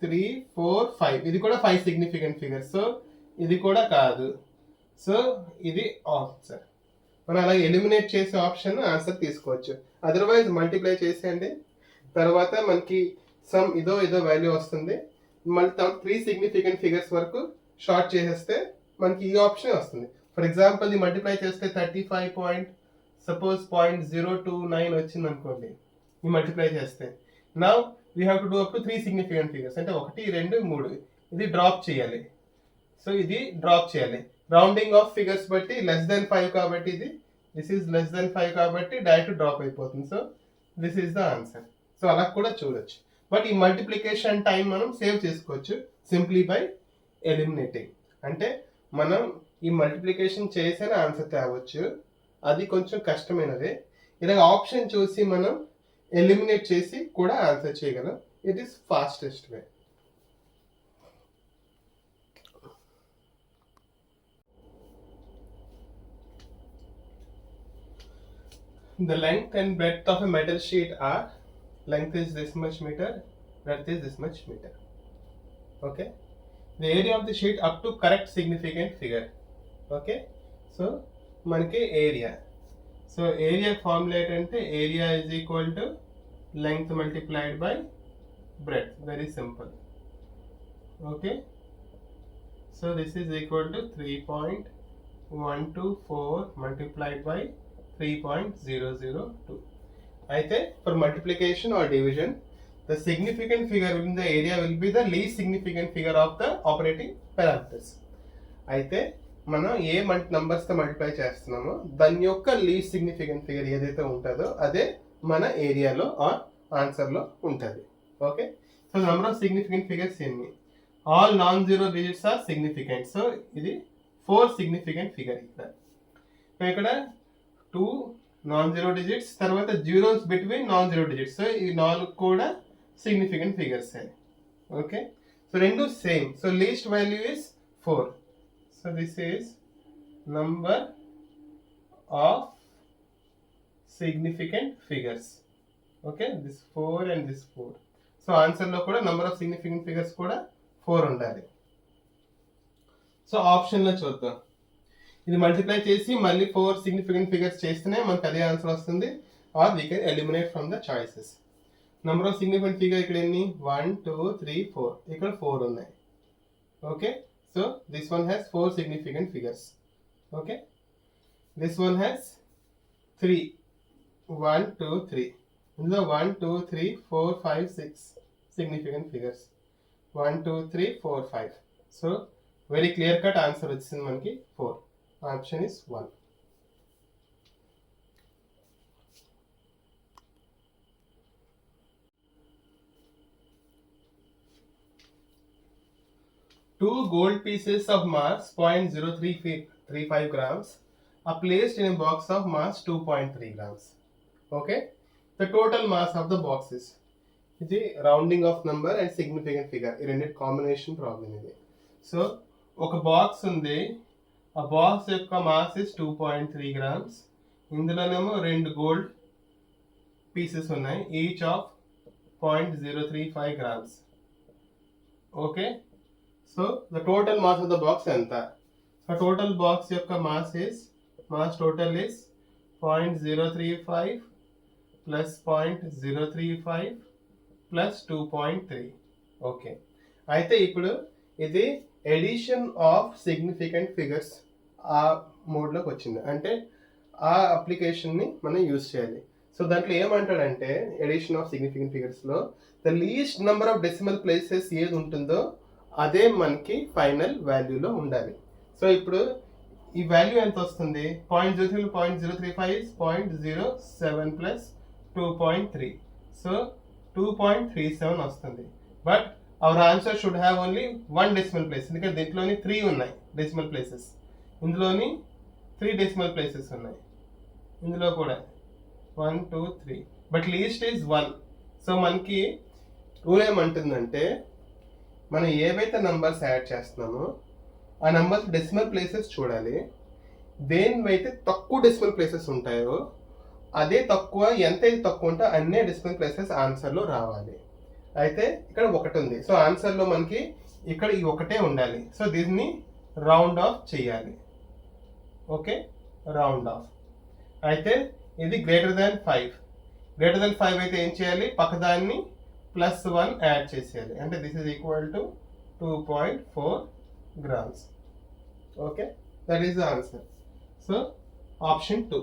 3 4 5, ఇది కూడా 5 సిగ్నిఫికెంట్ ఫిగర్స్. సో ఇది కూడా కాదు. సో ఇది ఆన్సర్. మనం అలా ఎలిమినేట్ చేసే ఆప్షన్ ఆన్సర్ తీసుకోవచ్చు. అదర్వైజ్ మల్టిప్లై చేసేయండి, తర్వాత మనకి సమ్ ఇదో వాల్యూ వస్తుంది. మళ్ళీ 3 సిగ్నిఫికెంట్ ఫిగర్స్ వరకు షార్ట్ చేసేస్తే మనకి ఈ ఆప్షన్ వస్తుంది. ఫర్ ఎగ్జాంపుల్ ఇది మల్టిప్లై చేస్తే 35.029 వచ్చింది అనుకోండి, ఈ మల్టిప్లై చేస్తే. Now we have to do up to 3 significant figures, అంటే 1 2 3, ఇది డ్రాప్ చేయాలి. సో ఇది డ్రాప్ చేయాలి రౌండింగ్ ఆఫ్ ఫిగర్స్ బట్టి. లెస్ దెన్ 5 కాబట్టి ఇది, దిస్ ఈజ్ లెస్ దెన్ 5 కాబట్టి డైరెక్ట్ డ్రాప్ అయిపోతుంది. So this is the answer. So అలా కూడా చూడొచ్చు. బట్ ఈ మల్టిప్లికేషన్ టైం మనం సేవ్ చేసుకోవచ్చు సింప్లీ బై ఎలిమినేటింగ్. అంటే మనం ఈ మల్టిప్లికేషన్ చేసిన ఆన్సర్ తేవచ్చు, అది కొంచెం కష్టమైనదే. ఇలా ఆప్షన్ చూసి మనం ఎలిమినేట్ చేసి కూడా ఆన్సర్ చేయగలం. It is fastest way. The length and breadth of a metal sheet are, length is this much meter, breadth is this much meter. Okay, the area of the sheet up to correct significant figure. Okay, so మనకి area. So area formulate అంటే area is equal to length multiplied by breadth. Very simple. Okay, so this is equal to 3.124 multiplied by 3.002. అయితే for multiplication or division, the significant figure within the area will be the least significant figure of the operating parameters. అయితే మనం ఏ నంబర్స్తో multiply చేస్తున్నామో దాని యొక్క least significant figure ఏదైతే ఉంటుందో అదే మన ఏరియాలో ఆర్ ఆన్సర్లో ఉంటుంది. Okay, so number of significant figures ఎన్ని? All non zero digits are significant. So ఇది 4 సిగ్నిఫికెంట్ ఫిగర్. ఇక్కడ 2 నాన్ జీరో డిజిట్స్, తర్వాత zeros between non zero digits. So ఈ 4 కూడా సిగ్నిఫికెంట్ ఫిగర్స్. ఓకే, సో రెండు same. So least value is 4. So this is number of significant figures. Okay, this 4 and this 4. So ఆన్సర్లో కూడా number of significant figures కూడా 4 ఉండాలి. So ఆప్షన్లో చూద్దాం. ఇది మల్టిప్లై చేసి మళ్ళీ 4 సిగ్నిఫికెంట్ ఫిగర్స్ చేస్తేనే మనకు అదే ఆన్సర్ వస్తుంది, or we can eliminate from the choices. Number of significant figure ఇక్కడ ఎన్ని? 1 2 3 4, ఇక్కడ 4 ఉన్నాయి. Okay, so this one has 4 significant figures. Okay, this one has 3, 1 2 3. In the 1 2 3 4 5 6 significant figures. 1 2 3 4 5. So very clear cut answer వచ్చింది మనకి 4. Option is 1. Two gold pieces of mass 0.0335 grams are placed in a box of mass 2.3 grams. Okay, the total mass of the box is ఇది rounding off number and significant figure, ఈ రెండింటి combination problem ఇది. So ఒక box ఉంది, ఆ box యొక్క mass is 2.3 grams. ఇందులోనేమో 2 gold pieces ఉన్నాయి, each of 0.035 grams. Okay, so the total mass of the box ఎంత? సో టోటల్ బాక్స్ యొక్క mass total is 0.035 plus 0.035 plus 2.3. Okay, అయితే ఇప్పుడు ఇది ఎడిషన్ ఆఫ్ సిగ్నిఫికెంట్ ఫిగర్స్ ఆ మోడ్లోకి వచ్చింది, అంటే ఆ అప్లికేషన్ని మనం యూజ్ చేయాలి. సో దాంట్లో ఏమంటాడంటే ఎడిషన్ ఆఫ్ సిగ్నిఫికెంట్ ఫిగర్స్లో the least number of decimal places ఏది ఉంటుందో అదే మనకి ఫైనల్ వాల్యూలో ఉండాలి. సో ఇప్పుడు ఈ వాల్యూ ఎంత వస్తుంది? 0.035 0.07 ప్లస్ 2.3, సో 2.37 వస్తుంది. But our answer should have only 1 decimal place, ఎందుకంటే దీంట్లోని 3 ఉన్నాయి డెసిమల్ ప్లేసెస్, ఇందులోని 3 డెసిమల్ ప్లేసెస్ ఉన్నాయి, ఇందులో కూడా 1 2 3, బట్ లీస్ట్ ఈజ్ 1. సో మనకి రూల్ ఏమంటుందంటే మనం ఏవైతే నంబర్స్ యాడ్ చేస్తున్నామో ఆ నంబర్స్ డెసిమల్ ప్లేసెస్ చూడాలి, దేనివైతే తక్కువ డెసిమల్ ప్లేసెస్ ఉంటాయో అదే తక్కువ, ఎంతైతే తక్కువ ఉంటే అన్నీ డెసిమల్ ప్లేసెస్ ఆన్సర్లో రావాలి. అయితే ఇక్కడ 1 ఉంది, సో ఆన్సర్లో మనకి ఇక్కడ ఈ 1 ఉండాలి. సో దీన్ని రౌండ్ ఆఫ్ చేయాలి. Okay, round of. అయితే ఇది గ్రేటర్ దాన్ 5 అయితే ఏం చేయాలి? పక్కదాన్ని +1 యాడ్ చేసేయాలి, అంటే this is equal to 2.4 grams. Okay, that is the answer. So option 2.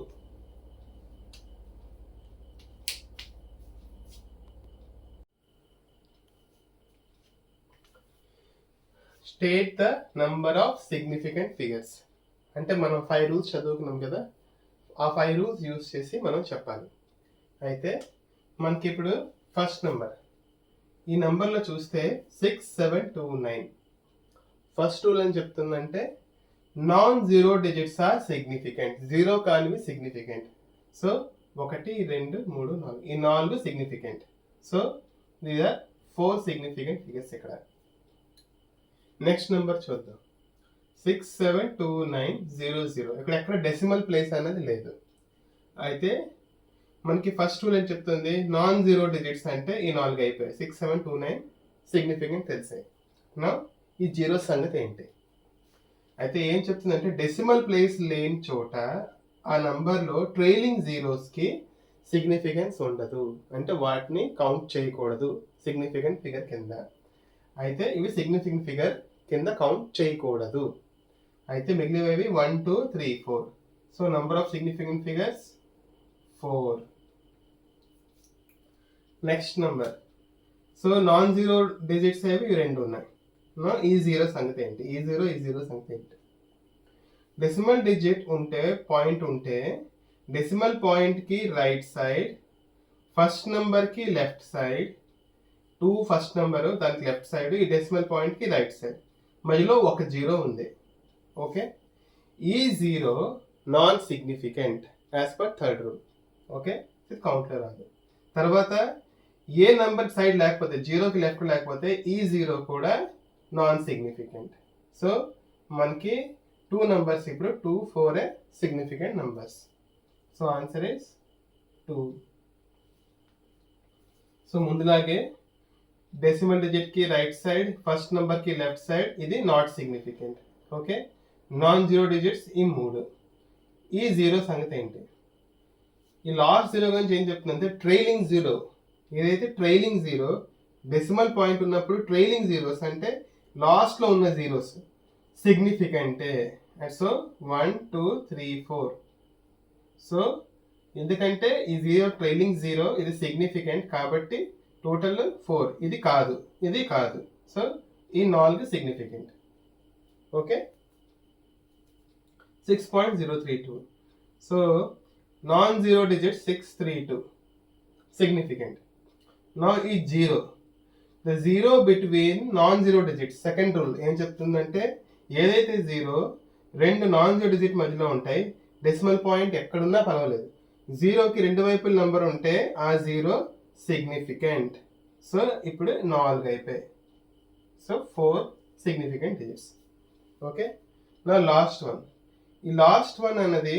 State the number of significant figures. అంటే మనం 5 రూల్స్ చదువుకున్నాం కదా, ఆ 5 రూల్స్ యూజ్ చేసి మనం చెప్పాలి. అయితే మనకి ఇప్పుడు ఫస్ట్ నెంబర్, ఈ నెంబర్లో చూస్తే 6729. ఫస్ట్ రూల్ అని చెప్తుందంటే non zero digits are significant, zero కానివి సిగ్నిఫికెంట్. సో 1 2 3 4, ఈ 4 significant. So these are 4 significant figures ఇక్కడ. నెక్స్ట్ నెంబర్ చూద్దాం, 672900. ఇక్కడ ఎక్కడ డెసిమల్ ప్లేస్ అనేది లేదు. అయితే మనకి ఫస్ట్ రూల్ ఏం చెప్తుంది? నాన్ జీరో డిజిట్స్ అంటే ఈ 4 అయిపోయాయి, 6729 సిగ్నిఫికెంట్ తెలిసాయి. నా ఈ జీరో సంగతి ఏంటి? అయితే ఏం చెప్తుందంటే డెసిమల్ ప్లేస్ లేని చోట ఆ నంబర్లో ట్రైలింగ్ జీరోస్కి సిగ్నిఫికెన్స్ ఉండదు, అంటే వాటిని కౌంట్ చేయకూడదు సిగ్నిఫికెంట్ ఫిగర్ కింద. అయితే ఇవి సిగ్నిఫికెంట్ ఫిగర్ కింద కౌంట్ చేయకూడదు. అయితే మిగిలినవి 1 2 3 4. So number of significant figures 4. Next number, so non zero digits ఏవి 2 ఉన్నాయి. ఈ జీరో సంగతి ఏంటి? ఈ జీరో సంగతి ఏంటి? డెసిమల్ డిజిట్ ఉంటే, పాయింట్ ఉంటే, డెసిమల్ పాయింట్కి రైట్ సైడ్, ఫస్ట్ నెంబర్కి లెఫ్ట్ సైడ్, 2 ఫస్ట్ నెంబరు దానికి లెఫ్ట్ సైడ్, ఈ డెసిమల్ పాయింట్కి రైట్ సైడ్, మధ్యలో 1 జీరో ఉంది. ఓకే, ఈ zero non significant as per third rule. Okay, ఇది కౌంట్లో రాదు. తర్వాత ఏ నెంబర్ సైడ్ లేకపోతే, జీరోకి లెఫ్ట్ లేకపోతే ఈ జీరో కూడా నాన్ సిగ్నిఫికెంట్. సో మనకి 2 నెంబర్స్ ఇప్పుడు 2 4 significant numbers. So answer is 2. So ముందులాగే డెసిమల్ డిజిట్కి రైట్ సైడ్, ఫస్ట్ నెంబర్కి లెఫ్ట్ సైడ్, ఇది not significant. Okay, non zero digits ఈ 3. ఈ జీరో సంగతి ఏంటి? ఈ లాస్ట్ జీరో గురించి ఏం చెప్తుందంటే ట్రైలింగ్ జీరో. ఏదైతే ట్రైలింగ్ జీరో, డెసిమల్ పాయింట్ ఉన్నప్పుడు ట్రైలింగ్ జీరోస్ అంటే లాస్ట్లో ఉన్న జీరోస్ సిగ్నిఫికెంటే. సో 1 2 3 4. సో ఎందుకంటే ఈ జీరో ట్రైలింగ్ జీరో ఇది సిగ్నిఫికెంట్ కాబట్టి టోటల్ 4. ఇది కాదు, ఇది కాదు. సో ఈ 4 significant. Okay, 6.032. So non zero digit 632 significant. Now ఈ zero, the zero between non zero digits. Second rule ఏం చెప్తుందంటే ఏదైతే జీరో రెండు నాన్ జీరో డిజిట్ మధ్యలో ఉంటాయి, డెసిమల్ పాయింట్ ఎక్కడున్నా పర్వాలేదు, జీరోకి రెండు వైపుల నెంబర్ ఉంటే ఆ జీరో సిగ్నిఫికెంట్. సో ఇప్పుడు 4 అయిపోయాయి. So 4 significant digits. ఓకే, నా లాస్ట్ వన్. ఈ లాస్ట్ వన్ అన్నది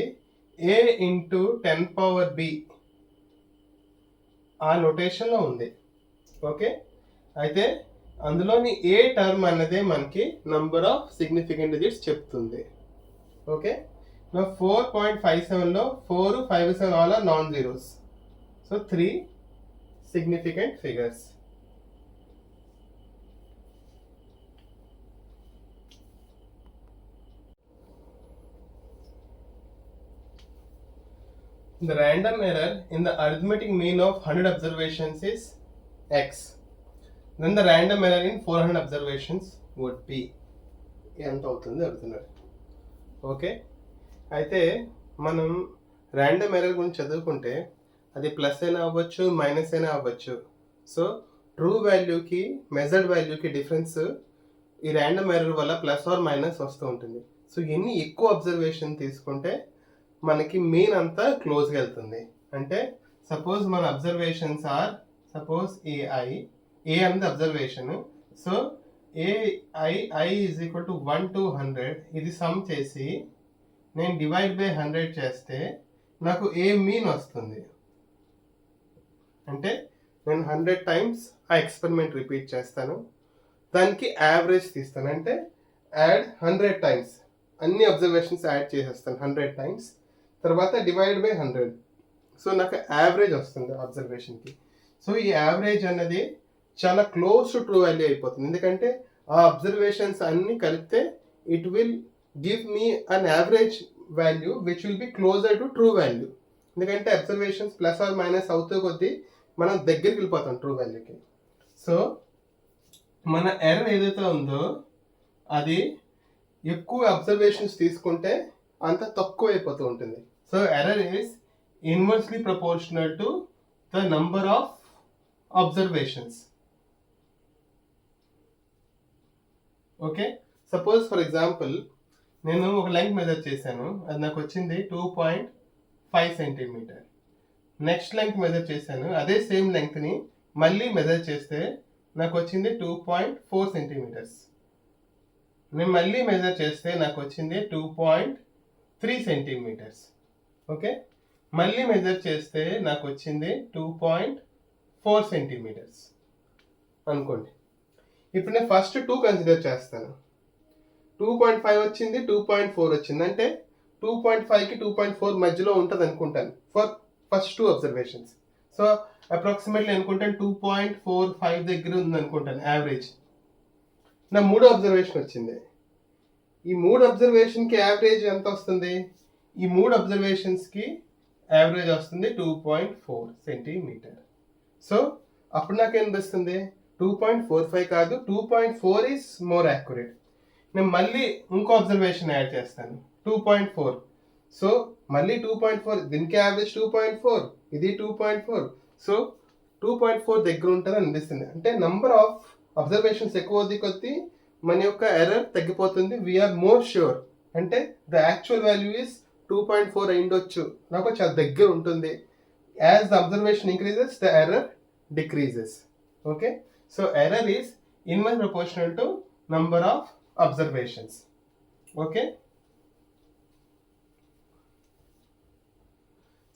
a ఇంటూ 10 పవర్ b ఆ నోటేషన్లో ఉంది. ఓకే, అయితే అందులోని ఏ టర్మ్ అన్నదే మనకి నంబర్ ఆఫ్ సిగ్నిఫికెంట్ డిజిట్స్ చెప్తుంది. ఓకే, 4.57లో 4 5 7 all are non zeros. So 3 significant figures. The random error in the arithmetic mean of 100 observations is x. Then the random error in 400 observations would be ఎంత అవుతుంది అడుగుతున్నారు. Okay, అయితే మనం random error గురించి చదువుకుంటే అది ప్లస్ అయినా అవ్వచ్చు, మైనస్ అయినా అవ్వచ్చు. సో ట్రూ వాల్యూకి మెజర్డ్ వాల్యూకి డిఫరెన్స్ ఈ ర్యాండమ్ ఎర్రర్ వల్ల ప్లస్ ఆర్ మైనస్ వస్తూ ఉంటుంది. సో ఎన్ని ఎక్కువ అబ్జర్వేషన్ తీసుకుంటే మనకి మీన్ అంతా క్లోజ్గా వెళ్తుంది. అంటే సపోజ్ మన అబ్జర్వేషన్స్ ఆర్ సపోజ్ ఏఐ, ఏ అనేది observation. So AI is equal to 1 to 100. ఇది సమ్ చేసి నేను డివైడ్ బై 100 చేస్తే నాకు ఏ మీన్ వస్తుంది. అంటే నేను 100 టైమ్స్ ఆ ఎక్స్పెరిమెంట్ రిపీట్ చేస్తాను, దానికి యావరేజ్ తీస్తాను. అంటే యాడ్ 100 టైమ్స్, అన్ని అబ్జర్వేషన్స్ యాడ్ చేసేస్తాను 100 టైమ్స్, తర్వాత డివైడ్ బై 100. సో నాకు యావరేజ్ వస్తుంది అబ్జర్వేషన్కి. సో ఈ యావరేజ్ అన్నది చాలా క్లోజ్ టు ట్రూ వాల్యూ అయిపోతుంది. ఎందుకంటే ఆ అబ్జర్వేషన్స్ అన్ని కలిపితే it will give me an average value which will be closer to true value. ఎందుకంటే అబ్జర్వేషన్స్ ప్లస్ ఆర్ మైనస్ అవుతూ కొద్దీ మనం దగ్గరికి వెళ్ళిపోతాం ట్రూ వాల్యూకి. సో మన ఎర్రర్ ఏదైతే ఉందో అది ఎక్కువ అబ్జర్వేషన్స్ తీసుకుంటే అంత తక్కువ అయిపోతూ ఉంటుంది. So error is inversely proportional to the number of observations. Okay, suppose for example నేను ఒక లెంగ్త్ మెజర్ చేశాను, అది నాకు వచ్చింది 2.5 సెంటీమీటర్. నెక్స్ట్ లెంగ్త్ మెజర్ చేశాను, అదే సేమ్ లెంగ్త్ని మళ్ళీ మెజర్ చేస్తే నాకు వచ్చింది 2.4 సెంటీమీటర్స్. నేను మళ్ళీ మెజర్ చేస్తే నాకు వచ్చింది 2.3 సెంటీమీటర్స్. ఓకే, మళ్ళీ మెజర్ చేస్తే నాకు వచ్చింది 2.4 సెంటీమీటర్స్ అనుకోండి. ఇప్పుడు నేను ఫస్ట్ 2 కన్సిడర్ చేస్తాను. 2.5 వచ్చింది, 2.4 వచ్చింది. అంటే 2.5కి 2.4 మధ్యలో ఉంటుంది అనుకుంటాను for first 2 observations. So approximately అనుకుంటాను 2.45 దగ్గర ఉంది అనుకుంటాను యావరేజ్. నా 3 అబ్జర్వేషన్ వచ్చింది. ఈ 3 అబ్జర్వేషన్కి యావరేజ్ ఎంత వస్తుంది? ఈ 3 అబ్జర్వేషన్స్కి యావరేజ్ వస్తుంది 2.4 సెంటీమీటర్. సో అప్పుడు నాకు అనిపిస్తుంది 2.45 కాదు, 2.4 ఈజ్ మోర్ యాక్యురేట్. నేను మళ్ళీ ఇంకో అబ్జర్వేషన్ యాడ్ చేస్తాను 2.4. సో మళ్ళీ 2.4, దీనికి యావరేజ్ 2.4, ఇది 2.4. సో 2.4 దగ్గర ఉంటుంది అనిపిస్తుంది. అంటే నంబర్ ఆఫ్ అబ్జర్వేషన్స్ ఎక్కువ కొద్దీ మన యొక్క ఎర్రర్ తగ్గిపోతుంది. We're more sure. అంటే ద యాక్చువల్ వాల్యూ ఈస్ 2.4 అయిండొచ్చు, నాకు చాలా దగ్గర ఉంటుంది. As the observation increases the error decreases. Okay, so error is inverse proportional to number of observations. Okay,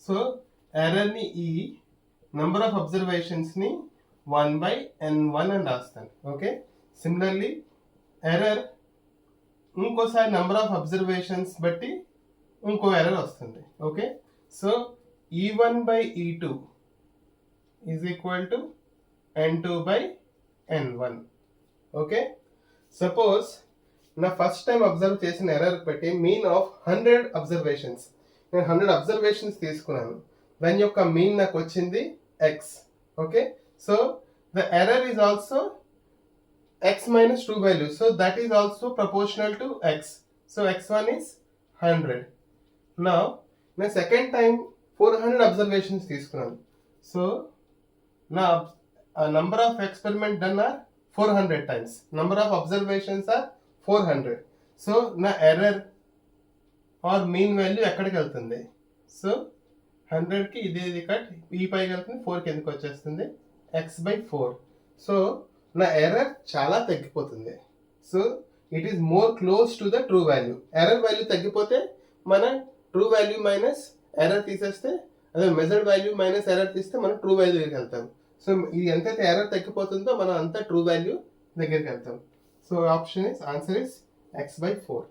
so ఎర్రర్ని ఈ నంబర్ ఆఫ్ అబ్జర్వేషన్స్ని 1/n1 అని రాస్తాను. ఓకే, సిమిలర్లీ ఎర్రర్ ఇంకోసారి నంబర్ ఆఫ్ అబ్జర్వేషన్స్ బట్టి ఇంకో ఎర్రర్ వస్తుంది. Okay, so E1/E2 is equal to N2/N1. Okay, suppose నా ఫస్ట్ టైం అబ్జర్వ్ చేసిన ఎర్రర్ పెట్టి మీన్ ఆఫ్ 100 అబ్జర్వేషన్స్, నేను 100 అబ్జర్వేషన్స్ తీసుకున్నాను, దాని యొక్క మీన్ నాకు వచ్చింది X. Okay, so the error is also x minus true value, so that is also proportional to x, so x1 is 100. Now నా second time 400 observations తీసుకున్నాను, so నా number of experiment done are 400 times, number of observations are 400. So నా error or mean value ఎక్కడికి వెళ్తుంది? So 100కి ఇది cut ఈ పైకి వెళ్తుంది, 4కి ఎందుకు వచ్చేస్తుంది? x/4. సో నా ఎర్రర్ చాలా తగ్గిపోతుంది. So it is more close to the true value. Error value తగ్గిపోతే మన ట్రూ వాల్యూ మైనస్ ఎర్రర్ తీసేస్తే, అదే మెజర్డ్ వాల్యూ మైనస్ ఎర్రర్ తీస్తే మనం ట్రూ వాల్యూ దగ్గరికి వెళ్తాం. సో ఇది ఎంతైతే ఎర్రర్ తగ్గిపోతుందో మనం అంతా ట్రూ వాల్యూ దగ్గరికి వెళ్తాం. So option is answer is x/4.